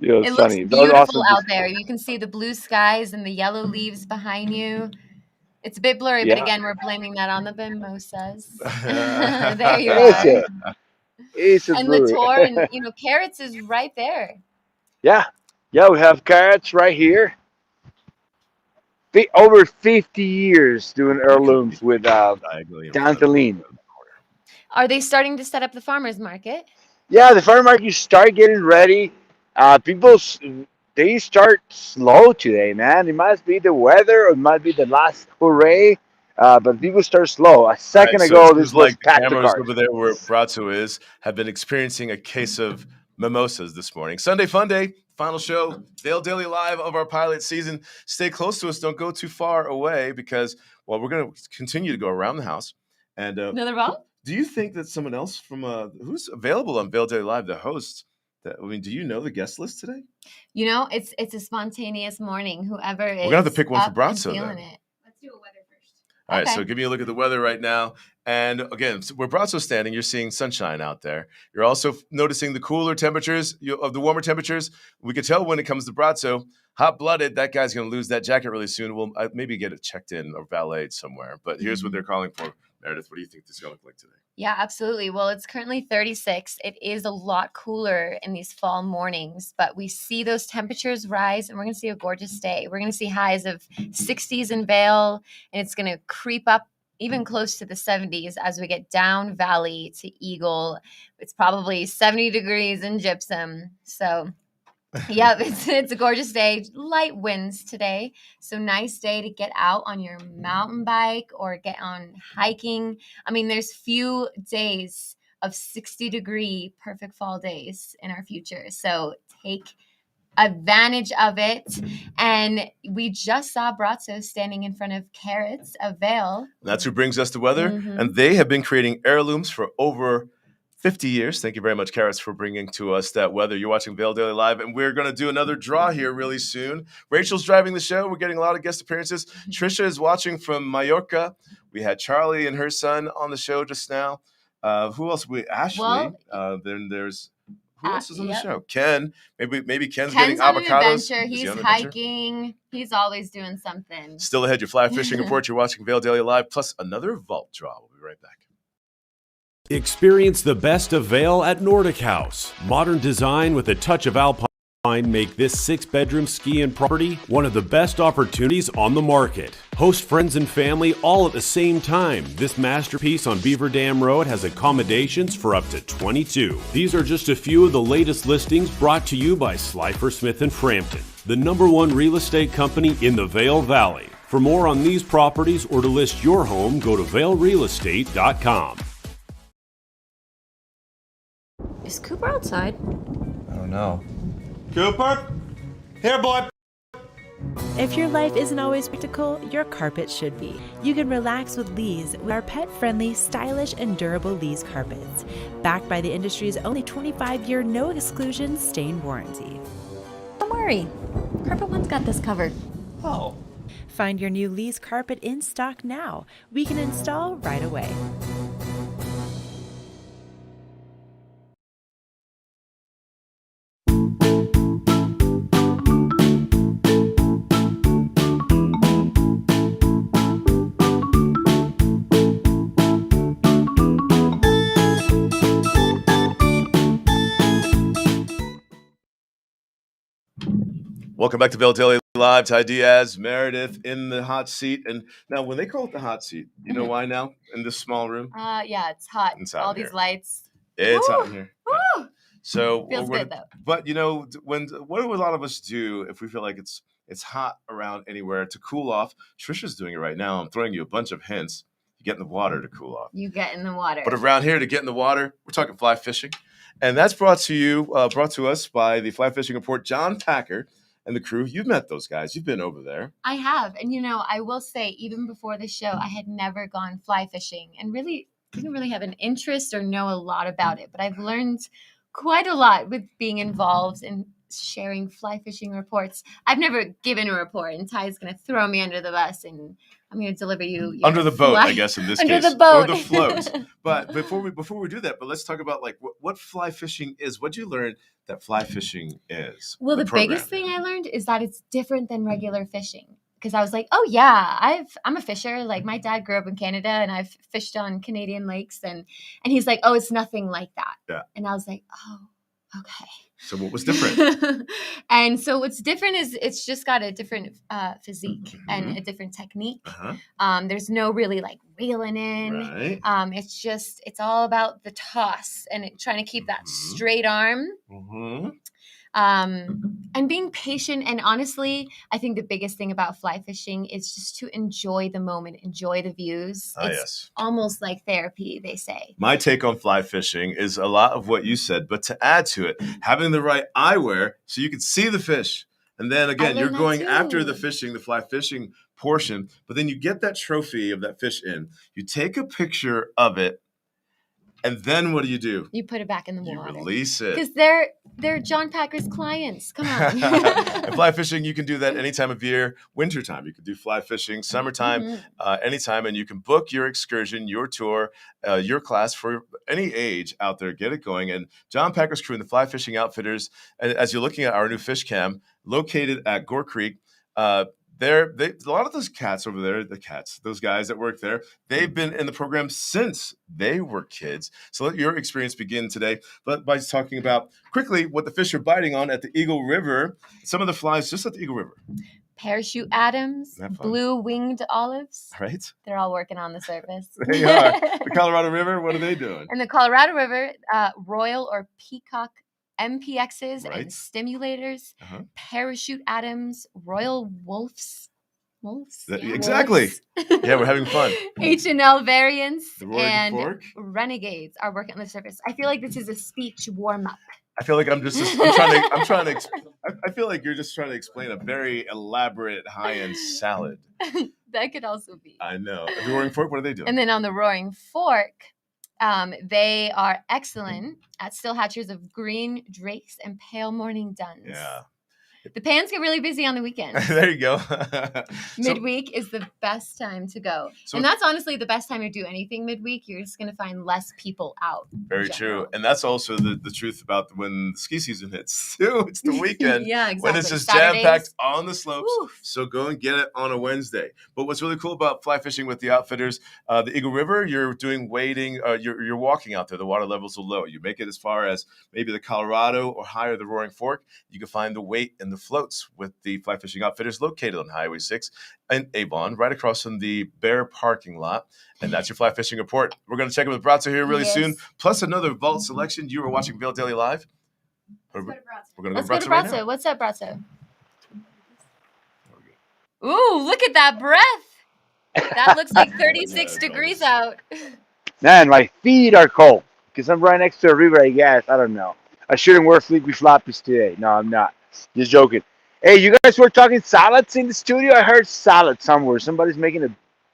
[SPEAKER 4] it's
[SPEAKER 2] looks
[SPEAKER 4] funny. That was
[SPEAKER 2] beautiful
[SPEAKER 4] awesome.
[SPEAKER 2] out there. You can see the blue skies and the yellow leaves behind you. It's a bit blurry, but
[SPEAKER 4] Yeah.
[SPEAKER 2] again, we're blaming that on the mimosas. There you
[SPEAKER 4] It's
[SPEAKER 2] are.
[SPEAKER 4] it's a
[SPEAKER 2] And the
[SPEAKER 4] brewery.
[SPEAKER 2] tour, and Carrots is right there.
[SPEAKER 4] Yeah, we have carrots right here. Over 50 years doing heirlooms with
[SPEAKER 7] Diagonally in front of
[SPEAKER 4] Danteline.
[SPEAKER 2] Are they starting to set up the farmers market?
[SPEAKER 4] Yeah, the farmer market start getting ready. They start slow today, man. It must be the weather, or it might be the last hooray. But people start slow. A
[SPEAKER 7] All right,
[SPEAKER 4] second
[SPEAKER 7] so it
[SPEAKER 4] ago,
[SPEAKER 7] seems
[SPEAKER 4] this was
[SPEAKER 7] like the
[SPEAKER 4] packed to
[SPEAKER 7] cameras
[SPEAKER 4] cars.
[SPEAKER 7] over there where Brazzo is have been experiencing a case of mimosas this morning. Sunday Fun Day, final show, Vail Daily Live of our pilot season. Stay close to us. Don't go too far away because, well, we're going to continue to go around the house. And
[SPEAKER 2] Another ball?
[SPEAKER 7] do you think that someone else from who's available on Vail Daily Live to host? Do you know the guest list today?
[SPEAKER 2] You know, it's a spontaneous morning. Whoever is
[SPEAKER 7] We're going to have to pick one for
[SPEAKER 2] up and
[SPEAKER 7] Brazzo
[SPEAKER 2] feeling
[SPEAKER 7] then.
[SPEAKER 2] it. Let's do a weather first.
[SPEAKER 7] All right,
[SPEAKER 2] Okay.
[SPEAKER 7] so give me a look at the weather right now. And again, where Brazzo's standing, you're seeing sunshine out there. You're also noticing the cooler temperatures of the warmer temperatures. We could tell when it comes to Brazzo, hot-blooded, that guy's going to lose that jacket really soon. We'll maybe get it checked in or valeted somewhere. But here's what they're calling for. Meredith, what do you think this is going to look like today?
[SPEAKER 2] Yeah, absolutely. Well, it's currently 36. It is a lot cooler in these fall mornings, but we see those temperatures rise and we're going to see a gorgeous day. We're going to see highs of 60s in Vail, and it's going to creep up even close to the 70s as we get down valley to Eagle. It's probably 70 degrees in Gypsum. So yeah, it's a gorgeous day. Light winds today. So nice day to get out on your mountain bike or get on hiking. I mean, there's few days of 60-degree perfect fall days in our future. So take advantage of it. And we just saw Brazzo standing in front of Carrots of Vail.
[SPEAKER 7] That's who brings us the weather.
[SPEAKER 2] Mhm.
[SPEAKER 7] And they have been creating heirlooms for over 50 years. Thank you very much, Carrots, for bringing to us that weather. You're watching Vail Daily Live, and we're going to do another draw here really soon. Rachel's driving the show. We're getting a lot of guest appearances. Trisha is watching from Mallorca. We had Charlie and her son on the show just now. Who else? Ashley. Then there's... Who else is on the show? Ken. Maybe Ken's getting
[SPEAKER 2] on an
[SPEAKER 7] avocados.
[SPEAKER 2] adventure.
[SPEAKER 7] Is he
[SPEAKER 2] He's
[SPEAKER 7] on an adventure?
[SPEAKER 2] hiking. He's always doing something.
[SPEAKER 7] Still ahead, your fly fishing report. You're watching Vail Daily Live, plus another vault draw. We'll be right back.
[SPEAKER 11] Experience the best of Vail at Nordic House. Modern design with a touch of alpine make this 6-bedroom ski-in property one of the best opportunities on the market. Host friends and family all at the same time. This masterpiece on Beaver Dam Road has accommodations for up to 22. These are just a few of the latest listings brought to you by Slifer Smith & Frampton, the #1 real estate company in the Vail Valley. For more on these properties or to list your home, go to vailrealestate.com.
[SPEAKER 2] Is Cooper outside?
[SPEAKER 12] I don't know. Cooper? Here, boy.
[SPEAKER 13] If your life isn't always practical, your carpet should be. You can relax with Lee's with our pet-friendly, stylish, and durable Lee's carpets. Backed by the industry's only 25-year no-exclusion stain warranty.
[SPEAKER 14] Don't worry. Carpet One's got this covered.
[SPEAKER 12] Oh.
[SPEAKER 13] Find your new Lee's carpet in stock now. We can install right away.
[SPEAKER 7] Welcome back to Vail Daily Live. Ty Diaz, Meredith in the hot seat. And now, when they call it the hot seat, you know why now in this small room?
[SPEAKER 2] Yeah, it's hot.
[SPEAKER 7] It's hot
[SPEAKER 2] All
[SPEAKER 7] in
[SPEAKER 2] these
[SPEAKER 7] here.
[SPEAKER 2] lights.
[SPEAKER 7] It's
[SPEAKER 2] Woo!
[SPEAKER 7] hot in here. Yeah.
[SPEAKER 2] Woo!
[SPEAKER 7] So
[SPEAKER 2] Feels good though.
[SPEAKER 7] But you know, what do a lot of us do if we feel like it's hot around anywhere to cool off? Trisha's doing it right now. I'm throwing you a bunch of hints. You get in the water to cool off.
[SPEAKER 2] You get in the water.
[SPEAKER 7] But around here to get in the water, we're talking fly fishing. And that's brought to us by the Fly Fishing Report, John Packer and the crew. You've met those guys. You've been over there.
[SPEAKER 2] I have. And I will say, even before the show, I had never gone fly fishing and really didn't really have an interest or know a lot about it. But I've learned quite a lot with being involved in sharing fly fishing reports. I've never given a report, and Ty's going to throw me under the bus, and I'm going to deliver you your
[SPEAKER 7] under the boat, I guess, in this
[SPEAKER 2] under
[SPEAKER 7] case,
[SPEAKER 2] the boat.
[SPEAKER 7] or the float. But before we do that, but let's talk about like what fly fishing is. What did you learn that fly fishing is?
[SPEAKER 2] Well, the biggest thing I learned is that it's different than regular fishing. Because I was like, oh yeah, I'm a fisher. Like my dad grew up in Canada, and I've fished on Canadian lakes, and he's like, oh, it's nothing like that.
[SPEAKER 7] Yeah.
[SPEAKER 2] And I was like, oh, okay.
[SPEAKER 7] So what was different?
[SPEAKER 2] And so what's different is it's just got a different physique and a different technique. There's no really like reeling in.
[SPEAKER 7] Right.
[SPEAKER 2] It's all about the toss and trying to keep that straight arm. And being patient. And honestly, I think the biggest thing about fly fishing is just to enjoy the moment, enjoy the views. It's almost like therapy, they say.
[SPEAKER 7] My take on fly fishing is a lot of what you said, but to add to it, having the right eyewear so you can see the fish. And then again, you're going after the fishing, the fly fishing portion, but then you get that trophy of that fish in. You take a picture of it. And then what do?
[SPEAKER 2] You put it back in the water.
[SPEAKER 7] You release it.
[SPEAKER 2] Because they're John Packer's clients. Come on.
[SPEAKER 7] And fly fishing, you can do that any time of year. Wintertime, you can do fly fishing. Summertime, anytime. And you can book your excursion, your tour, your class for any age out there. Get it going. And John Packer's crew and the Fly Fishing Outfitters, as you're looking at our new fish cam, located at Gore Creek, a lot of those cats over there, those guys that work there, they've been in the program since they were kids. So let your experience begin today. But by talking about quickly what the fish are biting on at the Eagle River, some of the flies just at the Eagle River.
[SPEAKER 2] Parachute Adams, blue winged olives.
[SPEAKER 7] Right.
[SPEAKER 2] They're all working on the surface.
[SPEAKER 7] They are. The Colorado River, what are they doing?
[SPEAKER 2] In the Colorado River, royal or peacock MPXs and stimulators, Parachute Adams, Royal Wolves.
[SPEAKER 7] Exactly. Yeah, we're having fun.
[SPEAKER 2] H&L variants and
[SPEAKER 7] fork.
[SPEAKER 2] Renegades are working on the surface. I feel like this is a speech warm-up.
[SPEAKER 7] I feel like I feel like you're just trying to explain a very elaborate high-end salad.
[SPEAKER 2] That could also be.
[SPEAKER 7] I know. The Roaring Fork, what are they doing?
[SPEAKER 2] And then on the Roaring Fork, they are excellent at still hatchers of green drakes and pale morning duns.
[SPEAKER 7] Yeah.
[SPEAKER 2] The pans get really busy on the weekends.
[SPEAKER 7] There you go.
[SPEAKER 2] Midweek is the best time to go. And that's honestly the best time to do anything midweek. You're just going to find less people out.
[SPEAKER 7] Very true. And that's also the truth about when ski season hits, too. It's the weekend.
[SPEAKER 2] Yeah, exactly.
[SPEAKER 7] When it's just jam-packed on the slopes. Oof. So go and get it on a Wednesday. But what's really cool about fly fishing with the outfitters, the Eagle River, you're doing wading, you're walking out there. The water levels are low. You make it as far as maybe the Colorado or higher the Roaring Fork. You can find the weight in the floats with the fly fishing outfitters located on Highway 6 in Avon, right across from the Bear parking lot. And that's your fly fishing report. We're going to check in with Brazzo here really soon, plus another vault selection. You were watching Vail Daily Live. We're going to go to Brazzo right now.
[SPEAKER 2] What's up, Brazzo? Ooh, look at that breath. That looks like 36 degrees out.
[SPEAKER 4] Man, my feet are cold because I'm right next to a river, I guess. I don't know. I shouldn't wear fleeky floppies today. No, I'm not. Just joking. Hey, you guys were talking salads in the studio? I heard salad somewhere. Somebody's making a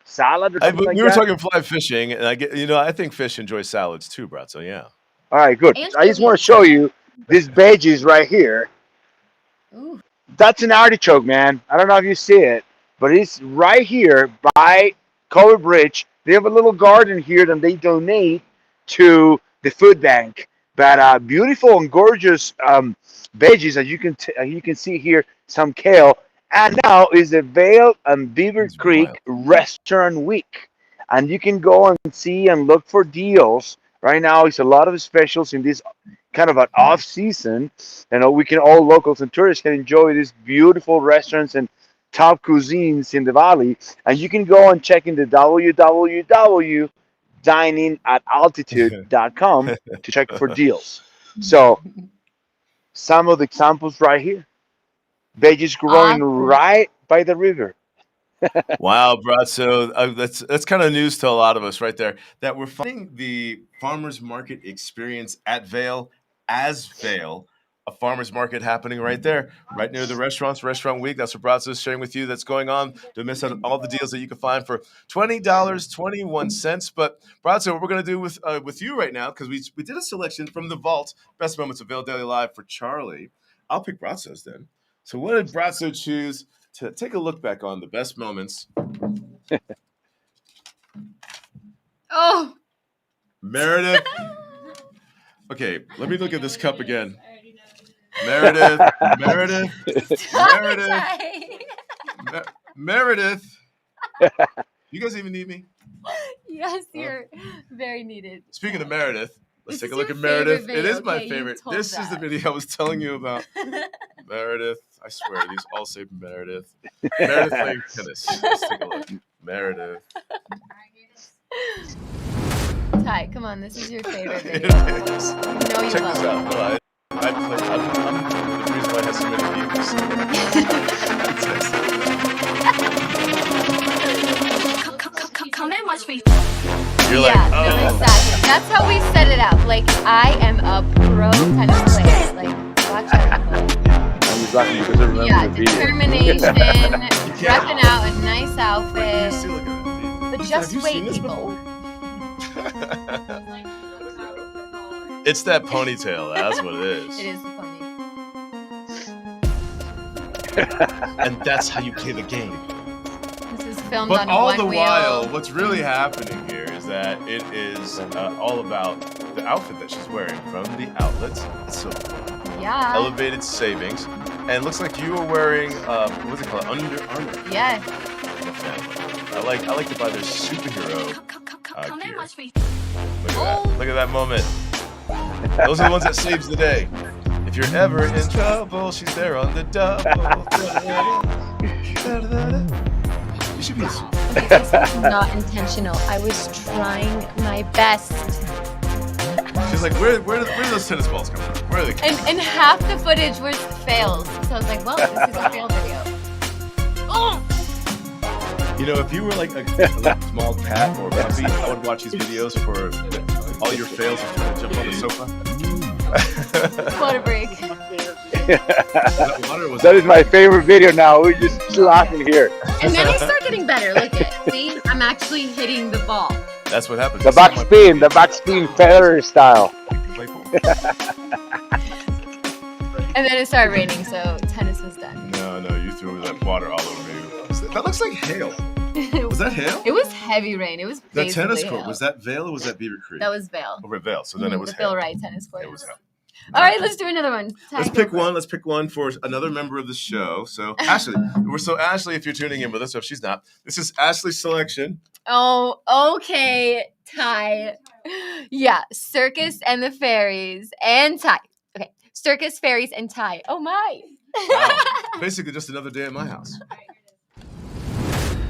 [SPEAKER 4] salad or something like that?
[SPEAKER 7] We were talking fly fishing, and I think fish enjoy salads too, Brazzo, yeah.
[SPEAKER 4] All right, good. I just want to show you this veggies right here.
[SPEAKER 2] Ooh.
[SPEAKER 4] That's an artichoke, man. I don't know if you see it, but it's right here by Cover Bridge. They have a little garden here that they donate to the food bank. But beautiful and gorgeous veggies, as you can see here, some kale. And now is the Vail and Beaver Creek Restaurant Week. And you can go and see and look for deals. Right now, it's a lot of specials in kind of an off season, we can all locals and tourists can enjoy these beautiful restaurants and top cuisines in the valley. And you can go and check in the www.diningataltitude.com to check for deals. So some of the examples right here. Veggies growing
[SPEAKER 2] Awesome.
[SPEAKER 4] right by the river.
[SPEAKER 7] Wow, Brazzo, that's kind of news to a lot of us right there, that we're finding the farmers market experience at Vail as Vail, a farmers market happening right there, right near the restaurants, Restaurant Week. That's what Brazzo is sharing with you that's going on. Don't miss out on all the deals that you can find for $20.21. But Brazzo, what we're going to do with you right now, because we did a selection from the vault, best moments of Vail Daily Live for Charlie. I'll pick Brazzo's then. So what did Brazzo choose to take a look back on the best moments?
[SPEAKER 2] Oh,
[SPEAKER 7] Meredith. Okay, let me look at this cup again. Meredith. Meredith. You guys even need me?
[SPEAKER 2] yes, you're very needed.
[SPEAKER 7] Speaking of Meredith, let's
[SPEAKER 2] This
[SPEAKER 7] take a
[SPEAKER 2] is
[SPEAKER 7] look
[SPEAKER 2] your
[SPEAKER 7] at Meredith.
[SPEAKER 2] favorite
[SPEAKER 7] It is
[SPEAKER 2] video,
[SPEAKER 7] my
[SPEAKER 2] okay? You
[SPEAKER 7] favorite.
[SPEAKER 2] told
[SPEAKER 7] This is the
[SPEAKER 2] that.
[SPEAKER 7] video I was telling you about. Meredith. I swear, these all say Meredith. Meredith playing tennis. Let's take a look. Meredith.
[SPEAKER 2] Ty, come on, this is your favorite
[SPEAKER 7] It
[SPEAKER 2] video.
[SPEAKER 7] is.
[SPEAKER 2] You know you
[SPEAKER 7] Check
[SPEAKER 2] love
[SPEAKER 7] this
[SPEAKER 2] it.
[SPEAKER 7] out. No, I'm the reason why it has so many views. You're like,
[SPEAKER 2] Yeah,
[SPEAKER 7] oh.
[SPEAKER 2] no, exactly. That's how we set it up. Like, I am a pro tennis player. Like, watch out.
[SPEAKER 4] I'm just laughing because I remember
[SPEAKER 2] Yeah,
[SPEAKER 4] the video.
[SPEAKER 2] determination, repping out a nice outfit. But
[SPEAKER 7] Have
[SPEAKER 2] just
[SPEAKER 7] you
[SPEAKER 2] wait,
[SPEAKER 7] seen this
[SPEAKER 2] people.
[SPEAKER 7] It's that ponytail. That's what it is.
[SPEAKER 2] It is funny.
[SPEAKER 7] And that's how you play the game.
[SPEAKER 2] This is filmed
[SPEAKER 7] But
[SPEAKER 2] on
[SPEAKER 7] all
[SPEAKER 2] one
[SPEAKER 7] the
[SPEAKER 2] wheel.
[SPEAKER 7] while, what's really happening here is that it is all about the outfit that she's wearing from the outlets. So
[SPEAKER 2] Yeah.
[SPEAKER 7] elevated savings. And it looks like you are wearing, what's it called? Under Armour.
[SPEAKER 2] Yeah.
[SPEAKER 7] I like to buy their superhero gear.
[SPEAKER 2] Oh.
[SPEAKER 7] Look at that moment. Those are the ones that saves the day. If you're ever in trouble, she's there on the double. You should be.
[SPEAKER 2] Okay, this was not intentional. I was trying my best.
[SPEAKER 7] She's like, where do those tennis balls come from? Where are they?
[SPEAKER 2] And half the footage was fails. So I was like, well, this is a fail video. Oh!
[SPEAKER 7] You know, if you were like a small cat or puppy, I would watch these videos for all your fails of trying to jump on the sofa.
[SPEAKER 2] Water break.
[SPEAKER 4] That is my favorite video now. We're just laughing here.
[SPEAKER 2] And then I start getting better. Look at it. See? I'm actually hitting the ball.
[SPEAKER 7] That's what happens.
[SPEAKER 4] The backspin Federer style.
[SPEAKER 2] And then it started raining, so tennis was done.
[SPEAKER 7] No, you threw that water all over you. That looks like hail. Was that hail?
[SPEAKER 2] It was heavy rain. It was
[SPEAKER 7] That
[SPEAKER 2] basically
[SPEAKER 7] tennis court,
[SPEAKER 2] hail.
[SPEAKER 7] was that Vail or was that Beaver Creek?
[SPEAKER 2] That was Vail.
[SPEAKER 7] Over at Vail, so then it was
[SPEAKER 2] the
[SPEAKER 7] hail.
[SPEAKER 2] Bill Wright tennis court.
[SPEAKER 7] It was hail.
[SPEAKER 2] All right, let's do another one.
[SPEAKER 7] Let's pick one for another member of the show. So Ashley, Ashley, if you're tuning in with us, or if she's not, this is Ashley's selection.
[SPEAKER 2] Oh, okay, Ty. Yeah, circus and the fairies and Ty. Okay, circus, fairies, and Ty. Oh my.
[SPEAKER 7] Wow. Basically, just another day at my house.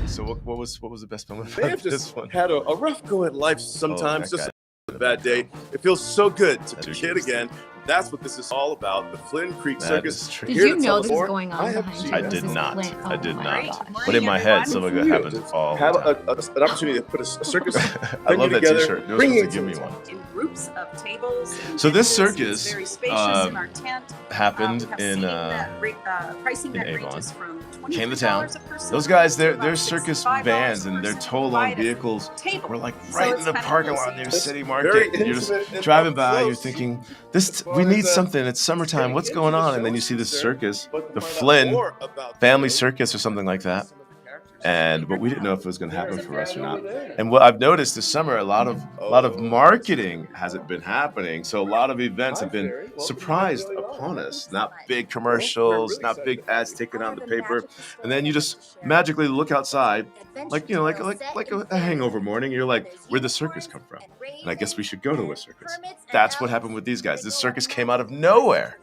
[SPEAKER 7] So what was the best moment
[SPEAKER 1] They have
[SPEAKER 7] about this
[SPEAKER 1] just
[SPEAKER 7] one?
[SPEAKER 1] had a rough go at life sometimes.
[SPEAKER 7] Oh,
[SPEAKER 1] Just a bad day. It feels so good to be a kid again. That's what this is all about. The Flynn Creek
[SPEAKER 7] That
[SPEAKER 1] Circus.
[SPEAKER 7] is true.
[SPEAKER 2] Did
[SPEAKER 1] Here
[SPEAKER 2] you
[SPEAKER 1] to
[SPEAKER 2] know
[SPEAKER 1] tell
[SPEAKER 2] this
[SPEAKER 1] us
[SPEAKER 2] is
[SPEAKER 1] more,
[SPEAKER 2] going on
[SPEAKER 1] I have
[SPEAKER 2] behind you?
[SPEAKER 7] I
[SPEAKER 1] Gina.
[SPEAKER 7] did not.
[SPEAKER 2] Oh
[SPEAKER 7] I did
[SPEAKER 2] my
[SPEAKER 7] not.
[SPEAKER 2] gosh.
[SPEAKER 7] But in my head, something like that happens all
[SPEAKER 1] Have
[SPEAKER 7] the time.
[SPEAKER 1] an opportunity to put a circus
[SPEAKER 7] I
[SPEAKER 1] venue
[SPEAKER 7] love that
[SPEAKER 1] together.
[SPEAKER 7] T-shirt. You're
[SPEAKER 1] Bring
[SPEAKER 7] supposed to
[SPEAKER 1] it
[SPEAKER 7] give me one.
[SPEAKER 15] In groups of tables. and
[SPEAKER 7] So this
[SPEAKER 15] benches.
[SPEAKER 7] circus,
[SPEAKER 15] It's very spacious in our tent.
[SPEAKER 7] happened
[SPEAKER 15] We have
[SPEAKER 7] in
[SPEAKER 15] seating pricing that
[SPEAKER 7] Avon.
[SPEAKER 15] ranges from
[SPEAKER 7] Came to town.
[SPEAKER 15] $23 a person
[SPEAKER 7] Those guys,
[SPEAKER 15] to
[SPEAKER 7] they're
[SPEAKER 15] about
[SPEAKER 7] circus
[SPEAKER 15] $65
[SPEAKER 7] vans and
[SPEAKER 15] per
[SPEAKER 7] they're
[SPEAKER 15] person.
[SPEAKER 7] told
[SPEAKER 15] Buy
[SPEAKER 7] on
[SPEAKER 15] it at
[SPEAKER 7] vehicles.
[SPEAKER 15] table.
[SPEAKER 7] We're like
[SPEAKER 15] So
[SPEAKER 7] right
[SPEAKER 15] it's
[SPEAKER 7] in the
[SPEAKER 15] kind of
[SPEAKER 7] parking
[SPEAKER 15] cozy.
[SPEAKER 7] lot near
[SPEAKER 1] It's
[SPEAKER 7] City
[SPEAKER 1] very
[SPEAKER 7] Market. And you're
[SPEAKER 1] intimate
[SPEAKER 7] just
[SPEAKER 1] and
[SPEAKER 7] driving
[SPEAKER 1] up
[SPEAKER 7] by, you're
[SPEAKER 1] close.
[SPEAKER 7] thinking,
[SPEAKER 1] As
[SPEAKER 7] we
[SPEAKER 1] far
[SPEAKER 7] need
[SPEAKER 1] as,
[SPEAKER 7] something. It's summertime. What's going on? And then you see the circus,
[SPEAKER 1] But to
[SPEAKER 7] the
[SPEAKER 1] find out
[SPEAKER 7] Flynn
[SPEAKER 1] more about the
[SPEAKER 7] Family
[SPEAKER 1] show,
[SPEAKER 7] Circus or something like that.
[SPEAKER 1] some of the characters
[SPEAKER 7] but we didn't know if it was going to happen for us or not. And what I've noticed this summer, a lot of marketing hasn't been happening, so a lot of events have been surprised upon us. Not big commercials, not big ads taken on the paper, and then you just magically look outside, like a hangover morning. You're like, where'd the circus come from? And I guess we should go to a circus. That's what happened with these guys. This circus came out of nowhere,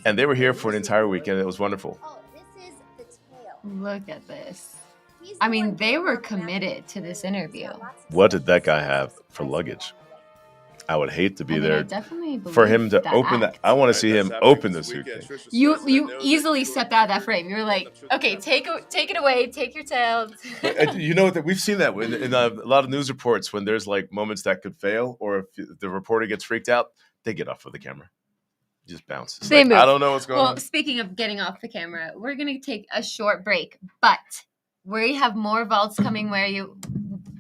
[SPEAKER 7] and they were here for an entire weekend. It was wonderful.
[SPEAKER 2] Look at this. I mean, they were committed to this interview.
[SPEAKER 7] What did that guy have for luggage? I would hate to be there
[SPEAKER 2] definitely
[SPEAKER 7] for him to open that. I want to see him open the suitcase.
[SPEAKER 2] You easily stepped out of that frame. You were like, okay, take it away, take your tail.
[SPEAKER 7] You know that we've seen that in a lot of news reports when there's like moments that could fail, or if the reporter gets freaked out, they get off of the camera. Just bounce.
[SPEAKER 2] They move.
[SPEAKER 7] I don't know what's going on.
[SPEAKER 2] Well, speaking of getting off the camera, we're going to take a short break, but we have more vaults coming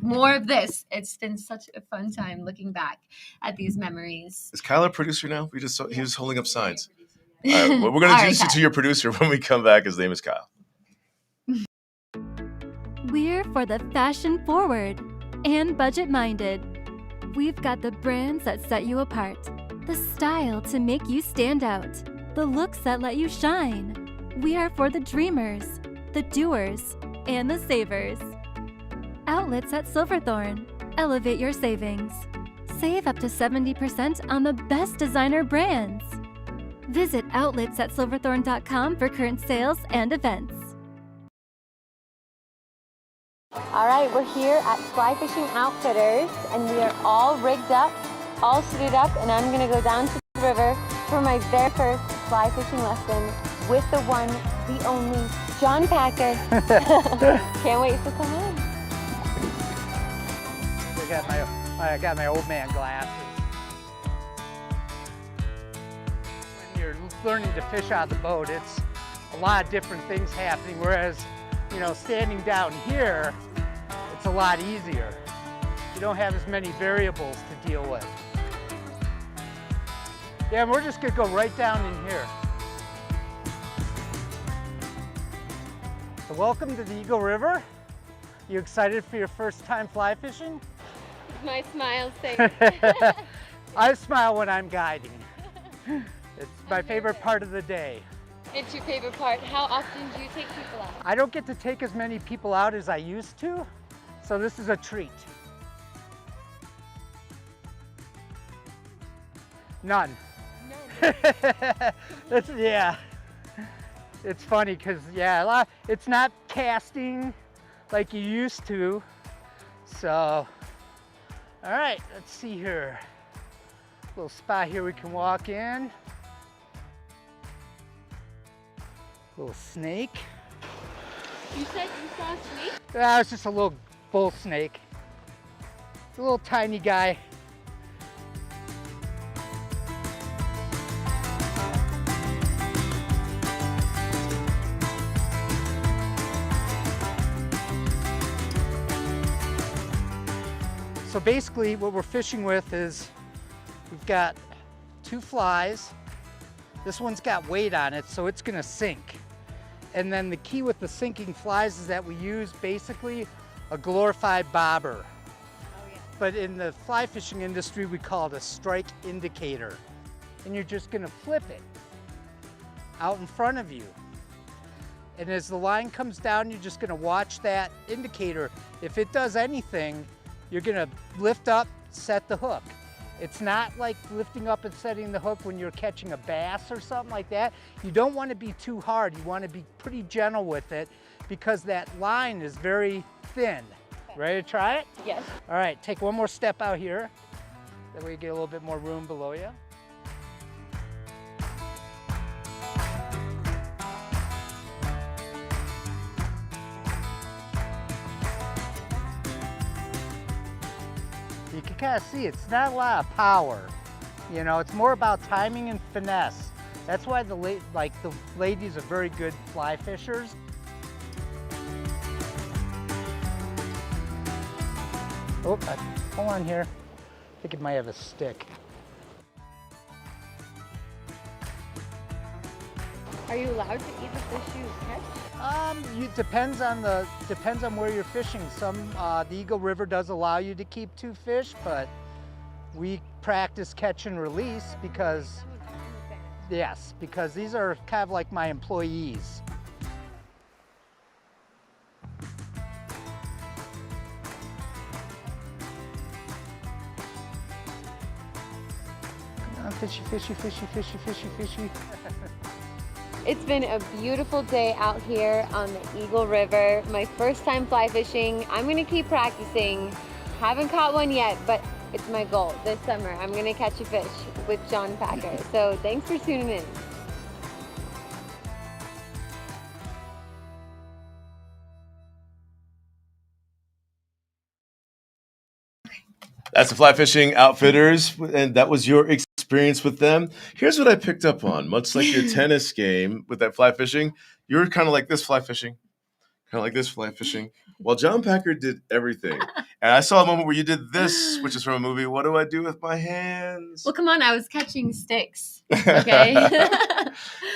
[SPEAKER 2] more of this. It's been such a fun time looking back at these memories.
[SPEAKER 7] Is Kyle a producer now? He was holding up signs. All right, well, we're going to introduce you to your producer when we come back. His name is Kyle.
[SPEAKER 16] We're for the fashion forward and budget minded. We've got the brands that set you apart, the style to make you stand out, the looks that let you shine. We are for the dreamers, the doers, and the savers. Outlets at Silverthorne. Elevate your savings. Save up to 70% on the best designer brands. Visit outletsatsilverthorne.com for current sales and events.
[SPEAKER 2] All right, we're here at Fly Fishing Outfitters, and we are all rigged up, all suited up, and I'm going to go down to the river for my very first fly fishing lesson with the one, the only, John Packer. Can't wait to come in.
[SPEAKER 17] I got my old man glasses. When you're learning to fish out of the boat, it's a lot of different things happening, whereas, standing down here, it's a lot easier. You don't have as many variables to deal with. Yeah, and we're just gonna go right down in here. So welcome to the Eagle River. You excited for your first time fly fishing?
[SPEAKER 2] My smile saying.
[SPEAKER 17] I smile when I'm guiding. It's my favorite part of the day.
[SPEAKER 2] It's your favorite part. How often do you take people out?
[SPEAKER 17] I don't get to take as many people out as I used to, so this is a treat. None. Yeah. It's funny because, it's not casting like you used to. So, all right, let's see here. Little spot here we can walk in. Little snake.
[SPEAKER 2] You said you saw a snake?
[SPEAKER 17] It's just a little bull snake. It's a little tiny guy. So basically what we're fishing with is we've got 2 flies. This one's got weight on it, so it's gonna sink. And then the key with the sinking flies is that we use basically a glorified bobber. But in the fly fishing industry, we call it a strike indicator. And you're just gonna flip it out in front of you. And as the line comes down, you're just gonna watch that indicator. If it does anything, you're gonna lift up, set the hook. It's not like lifting up and setting the hook when you're catching a bass or something like that. You don't want to be too hard. You want to be pretty gentle with it because that line is very thin. Ready to try it?
[SPEAKER 2] Yes.
[SPEAKER 17] All right, take one more step out here. That way you get a little bit more room below you. You can kind of see it's not a lot of power. It's more about timing and finesse. That's why the ladies are very good fly fishers. Oh, hold on here. I think it might have a stick.
[SPEAKER 2] Are you allowed to eat the fish you catch?
[SPEAKER 17] Depends on where you're fishing. Some the Eagle River does allow you to keep 2 fish, but we practice catch and release because these are kind of like my employees. Come on, fishy, fishy, fishy, fishy, fishy, fishy.
[SPEAKER 2] It's been a beautiful day out here on the Eagle River. My first time fly fishing. I'm gonna keep practicing. Haven't caught one yet, but it's my goal this summer. I'm gonna catch a fish with John Packer. So thanks for tuning in.
[SPEAKER 7] That's the Fly Fishing Outfitters, and that was your experience with them. Here's what I picked up on. Much like your tennis game with that fly fishing, you're kind of like this fly fishing, kind of like this fly fishing. While John Packer did everything. And I saw a moment where you did this, which is from a movie, What Do I Do With My Hands?
[SPEAKER 2] Well, come on, I was catching sticks, okay?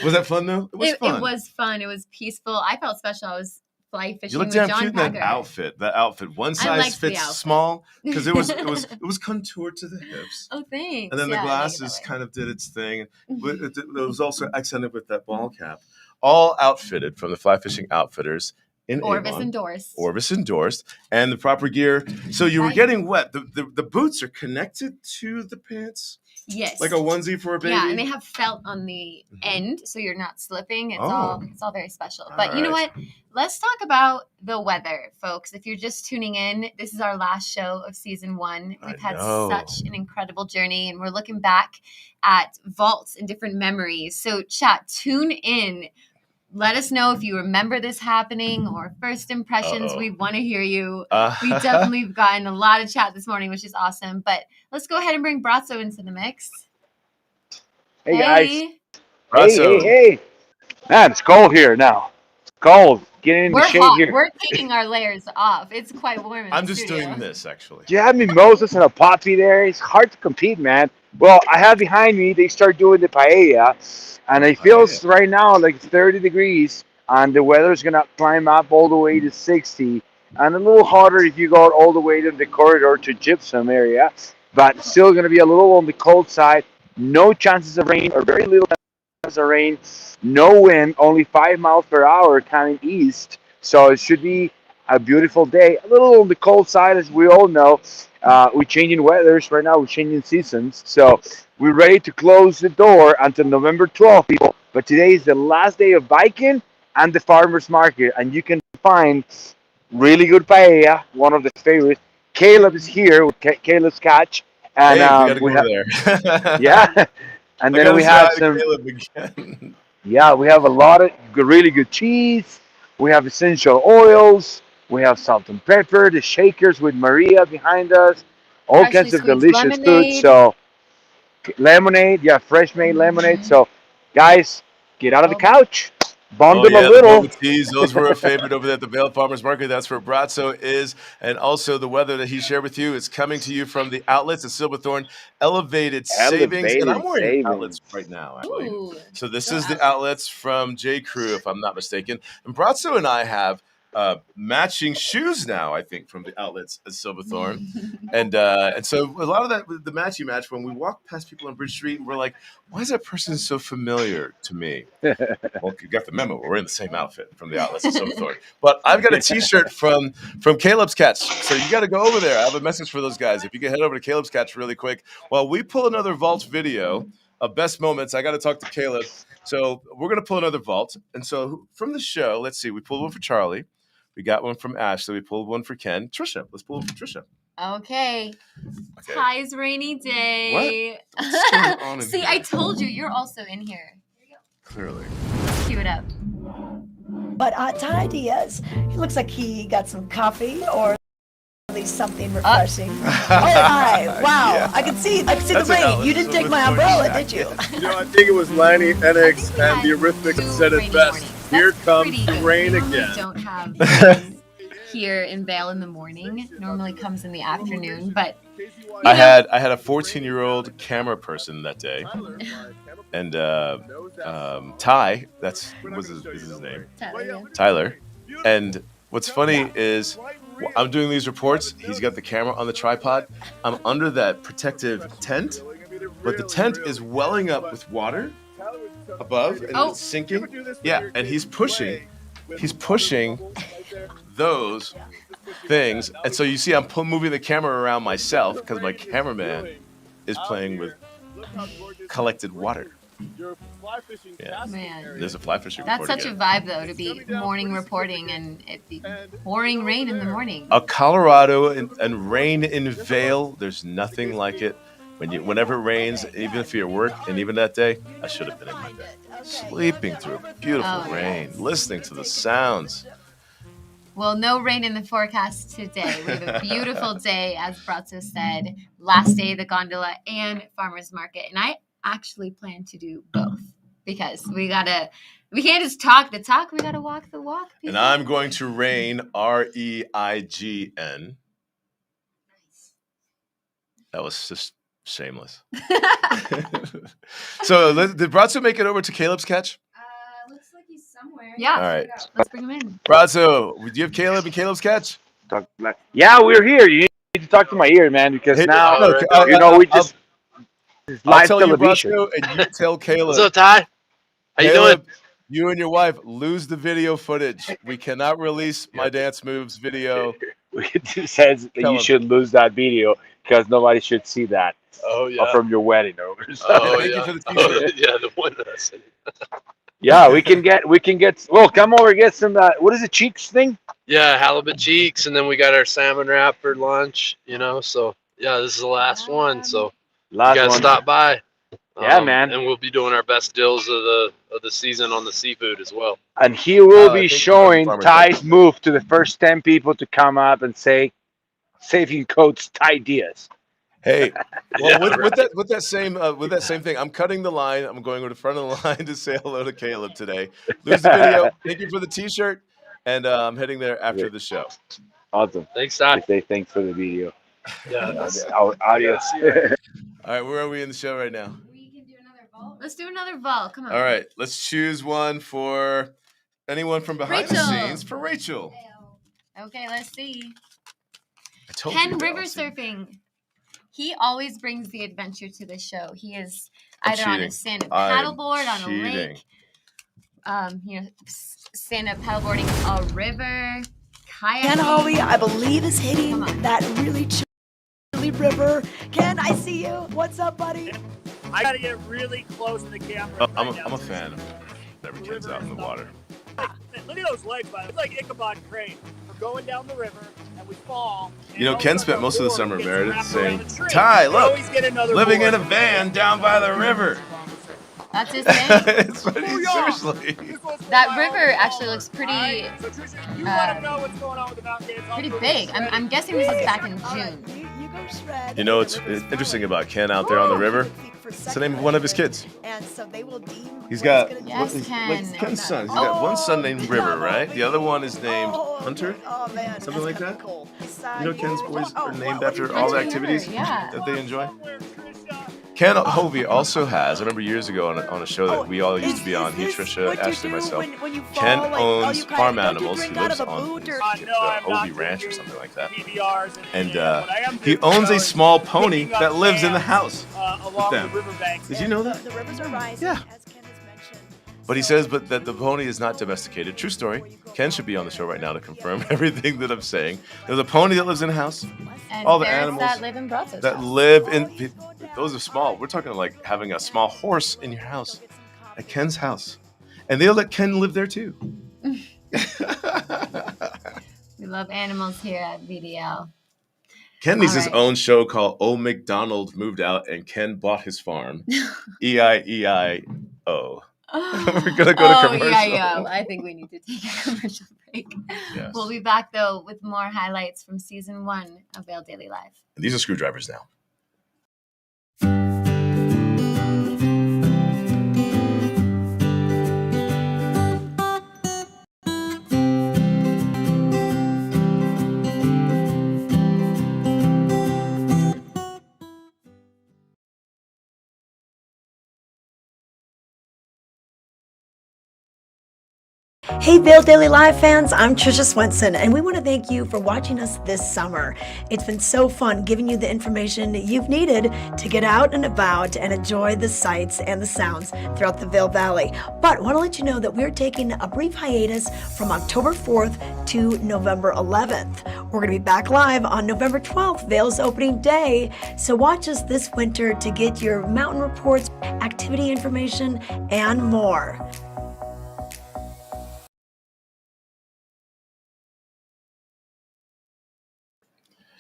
[SPEAKER 7] Was that fun, though? It was fun.
[SPEAKER 2] It was fun. It was peaceful. I felt special. I was fly fishing
[SPEAKER 7] You look
[SPEAKER 2] with
[SPEAKER 7] damn
[SPEAKER 2] John
[SPEAKER 7] cute in
[SPEAKER 2] Packer.
[SPEAKER 7] that outfit. One size fits small because it was contoured to the hips.
[SPEAKER 2] Oh, thanks.
[SPEAKER 7] And then the glasses kind of did its thing. It was also accented with that ball cap. All outfitted from the Fly Fishing Outfitters in
[SPEAKER 2] Orvis
[SPEAKER 7] Avon.
[SPEAKER 2] endorsed.
[SPEAKER 7] Orvis endorsed. And the proper gear. So you were getting wet. The boots are connected to the pants?
[SPEAKER 2] Yes.
[SPEAKER 7] Like a onesie for a baby?
[SPEAKER 2] Yeah, and they have felt on the end, so you're not slipping. It's all very special. But you know what? Let's talk about the weather, folks. If you're just tuning in, this is our last show of season 1. We've had such an incredible journey, and we're looking back at vaults and different memories. So chat, tune in. Let us know if you remember this happening or first impressions. We want to hear you. We definitely have gotten a lot of chat this morning, which is awesome. But let's go ahead and bring Brazzo into the mix.
[SPEAKER 4] Hey, guys.
[SPEAKER 7] Brazzo.
[SPEAKER 4] Hey. Man, it's cold here now. It's cold. Getting in the shade
[SPEAKER 2] Hot.
[SPEAKER 4] here.
[SPEAKER 2] We're taking our layers off. It's quite warm in
[SPEAKER 7] I'm
[SPEAKER 2] the
[SPEAKER 7] just
[SPEAKER 2] studio.
[SPEAKER 7] doing this, actually.
[SPEAKER 4] Do you have mimosas and a poppy there? It's hard to compete, man. Well, I have behind me, they start doing the paella. And it feels right now like 30 degrees. And the weather's going to climb up all the way to 60. And a little hotter if you go all the way to the corridor to Gypsum area. But still going to be a little on the cold side. No chances of rain or very little chances of rain. No wind, only 5 miles per hour coming east. So it should be a beautiful day. A little on the cold side, as we all know. We're changing weathers right now. We're changing seasons. So we're ready to close the door until November 12th, people. But today is the last day of biking and the farmer's market. And you can find really good paella, one of the favorites. Caleb is here with Caleb's Catch. And
[SPEAKER 7] Hey, we gotta go there.
[SPEAKER 4] yeah. And then we have some. Yeah, we have a lot of really good cheese. We have essential oils. We have salt and pepper, the shakers with Maria behind us. All kinds of delicious food. So, lemonade, fresh made lemonade. So, guys, get out of the couch. Bundle a little.
[SPEAKER 7] The teas, those were a favorite over there at the Vail Farmers Market. That's where Brazzo is. And also the weather that he shared with you is coming to you from the outlets at Silverthorne. Elevated savings. And I'm wearing outlets right now, actually.
[SPEAKER 2] Ooh,
[SPEAKER 7] so this is the outlets from J. Crew, if I'm not mistaken. And Brazzo and I have matching shoes now, I think, from the outlets at Silverthorne. and so a lot of that, the matchy match, when we walk past people on Bridge Street, we're like, why is that person so familiar to me? Well, you got the memo. We're in the same outfit from the outlets at Silverthorne. But I've got a T-shirt from Caleb's Catch. So you got to go over there. I have a message for those guys. If you can head over to Caleb's Catch really quick. While we pull another vault video of best moments, I got to talk to Caleb. So we're going to pull another vault. And so from the show, let's see. We pulled one for Charlie. We got one from Ashley. We pulled one for Ken. Trisha. Let's pull one for Trisha.
[SPEAKER 2] Okay. Ty's rainy day.
[SPEAKER 7] What? What's going on in
[SPEAKER 2] See,
[SPEAKER 7] here?
[SPEAKER 2] I told you. You're also in here.
[SPEAKER 7] Clearly.
[SPEAKER 2] Cue it up.
[SPEAKER 3] But Ty Diaz, he looks like he got some coffee or at least something refreshing. Oh, hi. Wow.
[SPEAKER 1] Yeah.
[SPEAKER 3] I can see the rain. You didn't take my umbrella, did you?
[SPEAKER 1] You know, I think it was Lanny Enix and the Eurythmics that said it best. Here comes the rain again.
[SPEAKER 2] Don't have here in Vail in the morning. Normally comes in the afternoon, but
[SPEAKER 7] I had a 14-year-old camera person that day, and Ty, is his name, Tyler. And what's funny is I'm doing these reports. He's got the camera on the tripod. I'm under that protective tent, but the tent is welling up with water above, and it's sinking. Yeah, and he's pushing those things, and so you see I'm moving the camera around myself because my cameraman is playing with collected water. Yeah.
[SPEAKER 2] Man,
[SPEAKER 7] there's a fly fishing.
[SPEAKER 2] That's such a vibe, though, to be morning reporting and it be pouring rain in the morning.
[SPEAKER 7] Colorado and rain in Vail. There's nothing like it. Whenever it rains, even if you're at work, and even that day, I should have been in my bed, sleeping through beautiful rain, listening to the sounds.
[SPEAKER 2] Well, no rain in the forecast today. We have a beautiful day, as Brazzo said, last day of the gondola and farmers market. And I actually plan to do both because we can't just talk the talk, we gotta walk the walk. People.
[SPEAKER 7] And I'm going to reign, REIGN. That was just shameless. So did Brazzo make it over to Caleb's catch?
[SPEAKER 2] Looks like he's somewhere. Yeah.
[SPEAKER 7] All right.
[SPEAKER 2] Let's bring him in.
[SPEAKER 7] Brazzo, do you have Caleb and Caleb's catch?
[SPEAKER 4] Yeah, we're here. You need to talk to my ear, man, because now we just
[SPEAKER 7] I'll
[SPEAKER 4] live
[SPEAKER 7] tell
[SPEAKER 4] television.
[SPEAKER 7] You, Brazzo, and you tell Caleb.
[SPEAKER 18] What's up, Ty? How you doing?
[SPEAKER 7] You and your wife lose the video footage. We cannot release my dance moves video.
[SPEAKER 4] It says that you should lose that video because nobody should see that.
[SPEAKER 18] Oh yeah.
[SPEAKER 4] From your wedding. Thank
[SPEAKER 7] you for the t-shirt.
[SPEAKER 18] Yeah, the one that I sent.
[SPEAKER 4] Yeah, we can get. Well, come over and get some. What is it, cheeks thing?
[SPEAKER 18] Yeah, halibut cheeks, and then we got our salmon wrap for lunch. So yeah, this is the last one. So you gotta stop by.
[SPEAKER 4] Yeah, man.
[SPEAKER 18] And we'll be doing our best deals of the season on the seafood as well.
[SPEAKER 4] And he will be showing Ty's move to the first 10 people to come up and say, saving codes Ty Diaz.
[SPEAKER 7] Hey, well, with that same thing, I'm cutting the line. I'm going over the front of the line to say hello to Caleb today. Lose the video. Thank you for the T-shirt, and I'm heading there after the show.
[SPEAKER 4] Awesome.
[SPEAKER 18] Thanks, Ty.
[SPEAKER 4] Say thanks for the video.
[SPEAKER 18] Yeah.
[SPEAKER 4] Adios.
[SPEAKER 7] All right, where are we in the show right now?
[SPEAKER 2] Let's do another vault. Come on.
[SPEAKER 7] All right, let's choose one for anyone from behind the scenes. For Rachel.
[SPEAKER 2] Okay, let's see.
[SPEAKER 7] Ken
[SPEAKER 2] River Surfing. He always brings the adventure to the show. He is either on a stand-up paddleboard on a lake, stand-up paddleboarding a river, kayaking.
[SPEAKER 3] Ken Holly, I believe, is hitting that really chilly river. Ken, I see you. What's up, buddy?
[SPEAKER 19] I gotta get really close to the camera.
[SPEAKER 7] I'm a fan of whenever Ken's out in the water.
[SPEAKER 19] Look at those legs, man. It's like Ichabod Crane. We're going down the river and we fall.
[SPEAKER 7] Ken spent most of the summer, Meredith, saying, Ty, look, living in a van down by the river.
[SPEAKER 2] That's his thing?
[SPEAKER 7] It's funny, seriously.
[SPEAKER 2] That river actually looks pretty big. I'm guessing this is back in June.
[SPEAKER 7] It's interesting about Ken out there on the river. It's the name of one of his kids.
[SPEAKER 3] And so they will deem.
[SPEAKER 7] He's got
[SPEAKER 2] Ken's
[SPEAKER 7] son. He's got one son named River, right? The other one is named Hunter.
[SPEAKER 3] Oh man,
[SPEAKER 7] something like that.
[SPEAKER 3] Cool.
[SPEAKER 7] Ken's boys are named after all the activities that they enjoy. Ken Hovey also has, I remember years ago on a show that we all used to be on, he, Trisha, Ashley, myself. Ken owns farm animals. He lives on the Hovey Ranch or something like that. And he owns a small pony that lives in the house with them. Did you know that?
[SPEAKER 3] The rivers are rising.
[SPEAKER 7] Yeah. But he says that the pony is not domesticated. True story. Ken should be on the show right now to confirm everything that I'm saying. There's a pony that lives in a house.
[SPEAKER 2] And
[SPEAKER 7] all the animals
[SPEAKER 2] that live in Brazos.
[SPEAKER 7] that live in. Those are small. We're talking like having a small horse in your house, at Ken's house, and they'll let Ken live there too.
[SPEAKER 2] We love animals here at VDL.
[SPEAKER 7] Ken needs his own show called "Old MacDonald Moved Out and Ken Bought His Farm." E-I-E-I-O. We're gonna go to commercial.
[SPEAKER 2] Yeah. I think we need to take a commercial break.
[SPEAKER 7] Yes.
[SPEAKER 2] We'll be back though with more highlights from season 1 of Vail Daily Live.
[SPEAKER 7] These are screwdrivers now.
[SPEAKER 3] Hey Vail Daily Live fans, I'm Trisha Swenson, and we want to thank you for watching us this summer. It's been so fun giving you the information you've needed to get out and about and enjoy the sights and the sounds throughout the Vail Valley. But I want to let you know that we're taking a brief hiatus from October 4th to November 11th. We're going to be back live on November 12th, Vail's opening day. So watch us this winter to get your mountain reports, activity information, and more.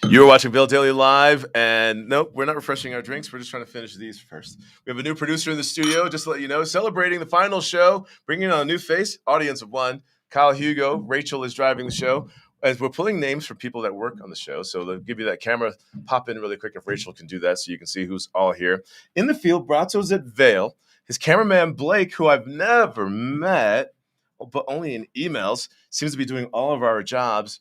[SPEAKER 1] You're watching Vail Daily Live, and nope, we're not refreshing our drinks. We're just trying to finish these first. We have a new producer in the studio, just to let you know, celebrating the final show, bringing on a new face, audience of one, Kyle Hugo. Rachel is driving the show. As we're pulling names for people that work on the show, so they'll give you that camera, pop in really quick if Rachel can do that so you can see who's all here. In the field, Brazzo's at Vail. His cameraman, Blake, who I've never met, but only in emails, seems to be doing all of our jobs.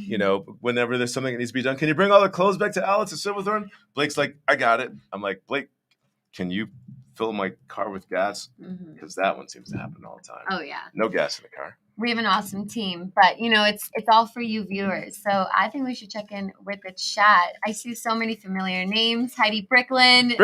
[SPEAKER 1] You know, whenever there's something that needs to be done, can you bring all the clothes back to Alex at Silverthorne? Blake's like, I got it. I'm like, Blake, can you fill my car with gas? Because that one seems to happen all the time.
[SPEAKER 2] Oh, yeah.
[SPEAKER 1] No gas in the car.
[SPEAKER 2] We have an awesome team, but you know, it's all for you viewers. So I think we should check in with the chat. I see so many familiar names. Heidi Bricklin.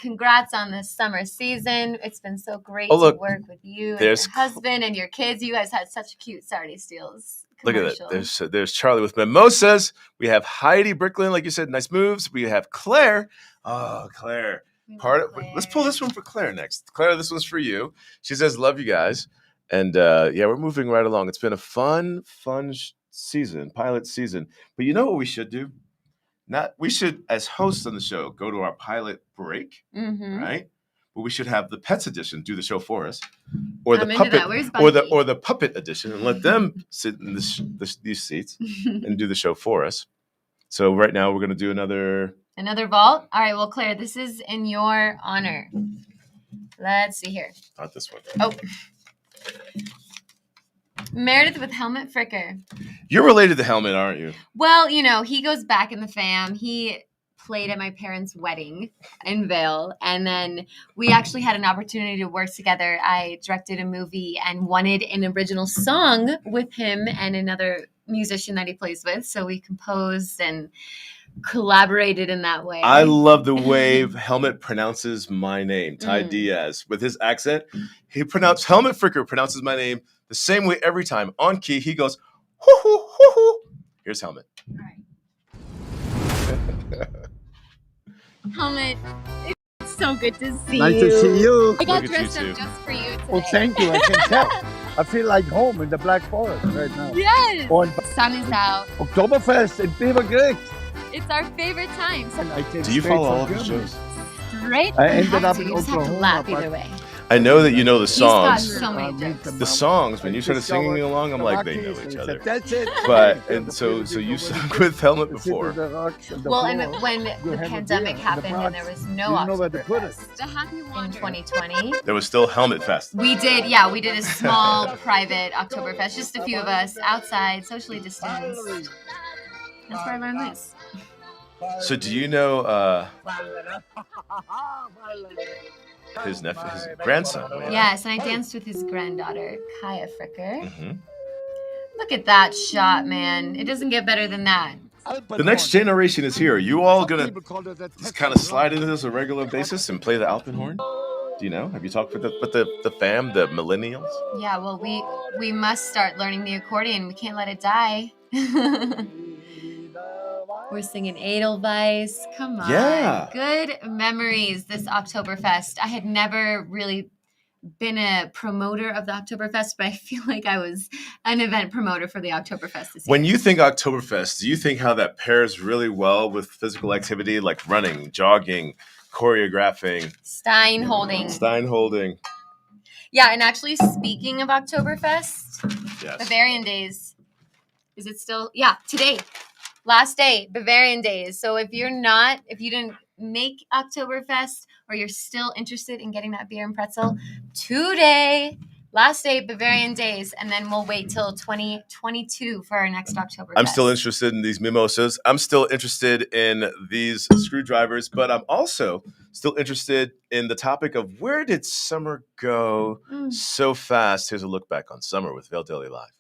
[SPEAKER 2] Congrats on the summer season. It's been so great to work with you and your husband and your kids. You guys had such cute Saturday Steals.
[SPEAKER 1] Look at that. There's Charlie with mimosas. We have Heidi Bricklin, like you said, nice moves. We have Claire. Oh, Claire. Let's pull this one for Claire next. Claire, this one's for you. She says, love you guys. And yeah, we're moving right along. It's been a fun season, pilot season. But you know what we should do? We should, as hosts on the show, go to our pilot break, right? But we should have the Pets edition do the show for us, or the puppet, or the puppet edition, and let them sit in these seats and do the show for us. So right now we're going to do another
[SPEAKER 2] vault. All right, well, Claire, this is in your honor. Let's see here.
[SPEAKER 1] Not this one.
[SPEAKER 2] Oh, Meredith with Helmet Fricker.
[SPEAKER 1] You're related to Helmet, aren't you?
[SPEAKER 2] Well, you know, he goes back in the fam. He played at my parents' wedding in Vail, and then we actually had an opportunity to work together. I directed a movie and wanted an original song with him and another musician that he plays with, so we composed and collaborated in that way.
[SPEAKER 1] I love the way Helmet pronounces my name, Ty Diaz, with his accent. Helmet Fricker pronounces my name the same way every time. On key, he goes, hoo hoo hoo hoo. Here's Helmet.
[SPEAKER 2] All right. Helmet, it's so good to see you.
[SPEAKER 20] Nice to see you.
[SPEAKER 2] I got dressed up just for you today.
[SPEAKER 20] Well, thank you. I can tell. I feel like home in the Black Forest right now.
[SPEAKER 2] Yes. The sun is out.
[SPEAKER 20] Oktoberfest in Beaver Creek.
[SPEAKER 2] It's our favorite time.
[SPEAKER 1] Do you follow all of his shows?
[SPEAKER 2] Straight.
[SPEAKER 20] I ended up in
[SPEAKER 2] you just have to
[SPEAKER 20] Oklahoma.
[SPEAKER 2] laugh either way.
[SPEAKER 1] I know that you know the songs.
[SPEAKER 2] He's got so many jokes.
[SPEAKER 1] The songs, when you started singing along, I'm like, they know each other.
[SPEAKER 20] That's it.
[SPEAKER 1] So you sung with Helmet before.
[SPEAKER 2] Well, and when the pandemic happened and there was no Oktoberfest in 2020.
[SPEAKER 1] There was still Helmet Fest.
[SPEAKER 2] We did a small private Oktoberfest, just a few of us outside, socially distanced. That's where I learned this.
[SPEAKER 1] So do you know his grandson? Man.
[SPEAKER 2] Yes, and I danced with his granddaughter, Kaya Fricker. Look at that shot, man. It doesn't get better than that.
[SPEAKER 1] The next generation is here. Are you all going to just kind of slide into this on a regular basis and play the Alpenhorn? Do you know? Have you talked with the fam, the millennials?
[SPEAKER 2] Yeah, well, we must start learning the accordion. We can't let it die. We're singing Edelweiss. Come on.
[SPEAKER 1] Yeah.
[SPEAKER 2] Good memories this Oktoberfest. I had never really been a promoter of the Oktoberfest, but I feel like I was an event promoter for the Oktoberfest this year.
[SPEAKER 1] When you think Oktoberfest, do you think how that pairs really well with physical activity like running, jogging, choreographing?
[SPEAKER 2] Stein holding. Yeah, and actually speaking of Oktoberfest,
[SPEAKER 1] yes.
[SPEAKER 2] Bavarian Days. Is it still? Yeah, today. Last day, Bavarian Days. So if you didn't make Oktoberfest or you're still interested in getting that beer and pretzel, today, last day, Bavarian Days, and then we'll wait till 2022 for our next Oktoberfest.
[SPEAKER 1] I'm still interested in these mimosas. I'm still interested in these screwdrivers, but I'm also
[SPEAKER 7] still interested in the topic of where did summer go so fast? Here's a look back on summer with Vail Daily Live.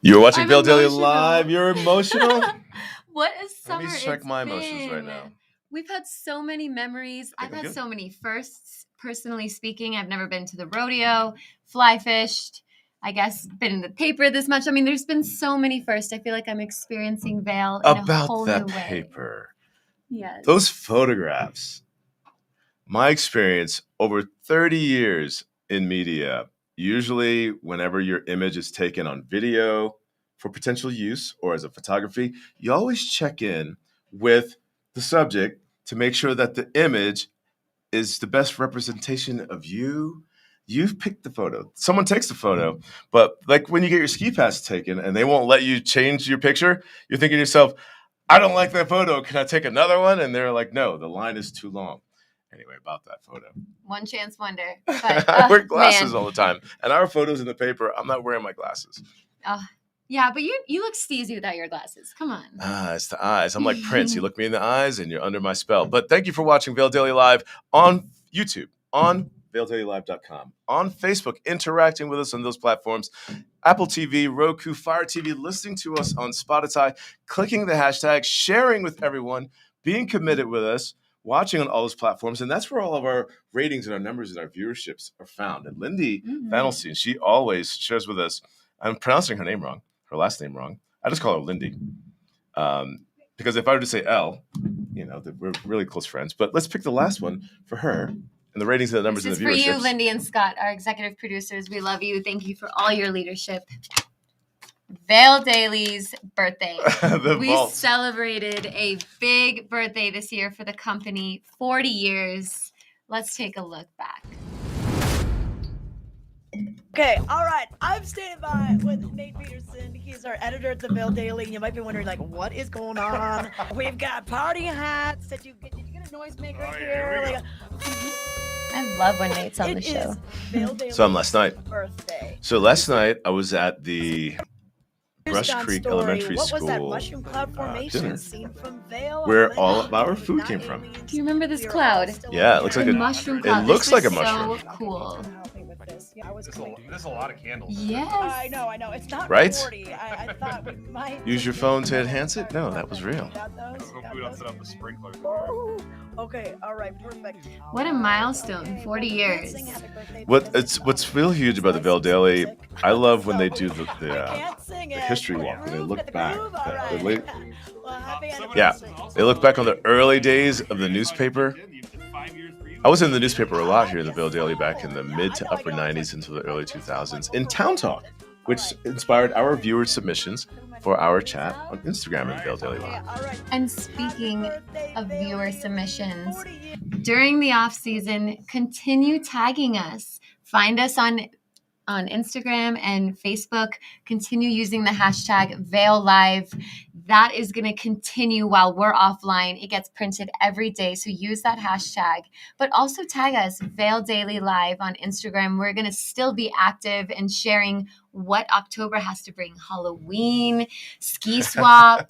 [SPEAKER 7] You're watching Vail Daily Live. You're emotional?
[SPEAKER 2] What a summer!
[SPEAKER 7] Let me check
[SPEAKER 2] it's
[SPEAKER 7] my emotions right
[SPEAKER 2] been.
[SPEAKER 7] now.
[SPEAKER 2] We've had so many memories. I've had so many firsts, personally speaking. I've never been to the rodeo, fly fished, I guess been in the paper this much. I mean, there's been so many firsts. I feel like I'm experiencing Vail in a whole
[SPEAKER 7] About that
[SPEAKER 2] new way.
[SPEAKER 7] paper.
[SPEAKER 2] Yes.
[SPEAKER 7] Those photographs. My experience over 30 years in media, usually whenever your image is taken on video for potential use or as a photography, you always check in with the subject to make sure that the image is the best representation of you. You've picked the photo. Someone takes the photo, but like when you get your ski pass taken and they won't let you change your picture, you're thinking to yourself, I don't like that photo. Can I take another one? And they're like, no, the line is too long. Anyway, about that photo.
[SPEAKER 2] One chance wonder. But,
[SPEAKER 7] I wear glasses
[SPEAKER 2] man.
[SPEAKER 7] all the time. And our photos in the paper, I'm not wearing my glasses.
[SPEAKER 2] Yeah, but you look steezy without your glasses. Come on.
[SPEAKER 7] It's the eyes. I'm like Prince. You look me in the eyes and you're under my spell. But thank you for watching Vail Daily Live on YouTube, on VailDailyLive.com, on Facebook, interacting with us on those platforms, Apple TV, Roku, Fire TV, listening to us on Spotify, clicking the hashtag, sharing with everyone, being committed with us, watching on all those platforms. And that's where all of our ratings and our numbers and our viewerships are found. And Lindy Vanelstein, she always shares with us. I'm pronouncing her name wrong, her last name wrong. I just call her Lindy. Because if I were to say L, you know, we're really close friends. But let's pick the last one for her. And the ratings and the numbers
[SPEAKER 2] This
[SPEAKER 7] and the
[SPEAKER 2] is
[SPEAKER 7] viewerships.
[SPEAKER 2] for you, Lindy and Scott, our executive producers. We love you. Thank you for all your leadership. Vail Daily's birthday. We
[SPEAKER 7] vault.
[SPEAKER 2] celebrated a big birthday this year for the company, 40 years. Let's take a look back.
[SPEAKER 3] Okay, all right. I'm standing by with Nate Peterson. He's our editor at the Vail Daily. You might be wondering, like, what is going on? We've got party hats. Did you get a noisemaker here? Like
[SPEAKER 2] I love when Nate's on the
[SPEAKER 3] It
[SPEAKER 2] show.
[SPEAKER 3] is Vail Daily's
[SPEAKER 1] So I'm last night.
[SPEAKER 3] birthday.
[SPEAKER 1] So last night I was at the
[SPEAKER 3] Here's
[SPEAKER 1] Brush
[SPEAKER 3] Don's
[SPEAKER 1] Creek
[SPEAKER 3] story.
[SPEAKER 1] Elementary
[SPEAKER 3] What was that
[SPEAKER 1] School
[SPEAKER 3] mushroom cloud formation
[SPEAKER 1] dinner,
[SPEAKER 3] seen from Vail?
[SPEAKER 1] where all of our food came from.
[SPEAKER 2] Do you remember this cloud?
[SPEAKER 1] Yeah, it looks like
[SPEAKER 2] The
[SPEAKER 1] a
[SPEAKER 2] mushroom
[SPEAKER 1] It
[SPEAKER 2] cloud.
[SPEAKER 1] looks
[SPEAKER 2] This
[SPEAKER 1] like a
[SPEAKER 2] was
[SPEAKER 1] mushroom.
[SPEAKER 2] So cool.
[SPEAKER 12] There's a lot of candles.
[SPEAKER 2] Yes.
[SPEAKER 3] I know. It's not
[SPEAKER 1] Right?
[SPEAKER 3] 40. I thought we might.
[SPEAKER 1] Use your phone to enhance it? No, that was real.
[SPEAKER 12] We don't set up the sprinklers.
[SPEAKER 3] Okay, all right, perfect.
[SPEAKER 2] What a milestone, 40 years.
[SPEAKER 1] What's real huge about the Vail Daily, I love when they do the history walk, when they look back. They look back on the early days of the newspaper. I was in the newspaper a lot here in the Vail Daily back in the mid to upper 90s into the early 2000s in Town Talk, which inspired our viewer submissions for our chat on Instagram at Vail Daily Live.
[SPEAKER 2] And speaking of viewer submissions, during the off season, continue tagging us. Find us on Instagram and Facebook. Continue using the hashtag Vail Live. That is going to continue while we're offline. It gets printed every day, so use that hashtag. But also tag us, Vail Daily Live on Instagram. We're going to still be active and sharing what October has to bring. Halloween, ski swap,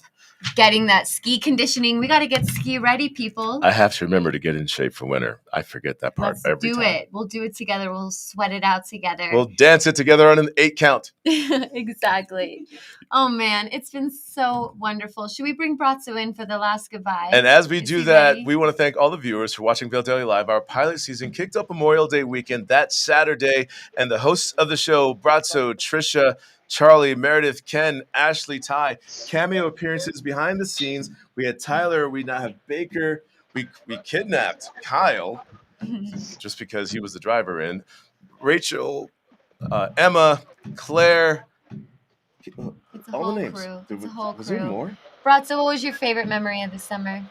[SPEAKER 2] getting that ski conditioning. We got to get ski ready, people.
[SPEAKER 1] I have to remember to get in shape for winter. I forget that part every time.
[SPEAKER 2] Do it. We'll do it together. We'll sweat it out together.
[SPEAKER 1] We'll dance it together on an 8 count.
[SPEAKER 2] Exactly. Oh, man. It's been so wonderful. Should we bring Brazzo in for the last goodbye?
[SPEAKER 1] And as we do that,
[SPEAKER 2] ready?
[SPEAKER 1] we want to thank all the viewers for watching Vail Daily Live. Our pilot season kicked up Memorial Day weekend that Saturday, and the hosts of the show, Brazzo, Trisha, Charlie, Meredith, Ken, Ashley, Ty, cameo appearances behind the scenes. We had Tyler. We now have Baker. We kidnapped Kyle just because he was the driver in. Rachel, Emma, Claire.
[SPEAKER 2] It's a
[SPEAKER 1] all
[SPEAKER 2] whole
[SPEAKER 1] the names.
[SPEAKER 2] crew. It's a whole
[SPEAKER 1] Was
[SPEAKER 2] crew.
[SPEAKER 1] there more?
[SPEAKER 2] Brazzo, what was your favorite memory of the summer?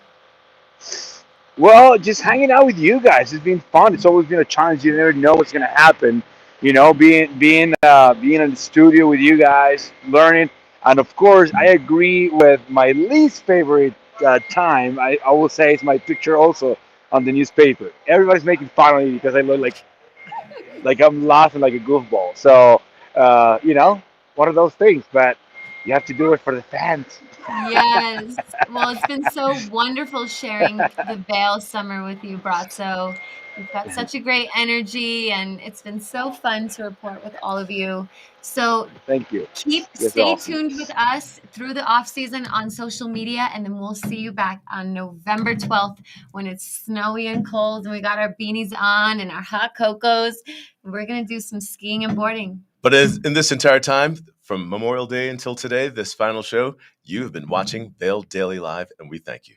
[SPEAKER 4] Well, just hanging out with you guys has been fun. It's always been a challenge. You never know what's going to happen. You know, being in the studio with you guys, learning, and of course, I agree with my least favorite time. I will say it's my picture also on the newspaper. Everybody's making fun of me because I look like I'm laughing like a goofball. So you know, one of those things. But you have to do it for the fans.
[SPEAKER 2] Yes. Well, it's been so wonderful sharing the Vail summer with you, Brazzo. You've got such a great energy, and it's been so fun to report with all of you. So
[SPEAKER 4] Thank you. That's
[SPEAKER 2] stay
[SPEAKER 4] awesome.
[SPEAKER 2] tuned with us through the off season on social media, and then we'll see you back on November 12th when it's snowy and cold, and we got our beanies on and our hot cocos. We're gonna do some skiing and boarding.
[SPEAKER 1] But in this entire time, from Memorial Day until today, this final show, you have been watching Vail Daily Live, and we thank you.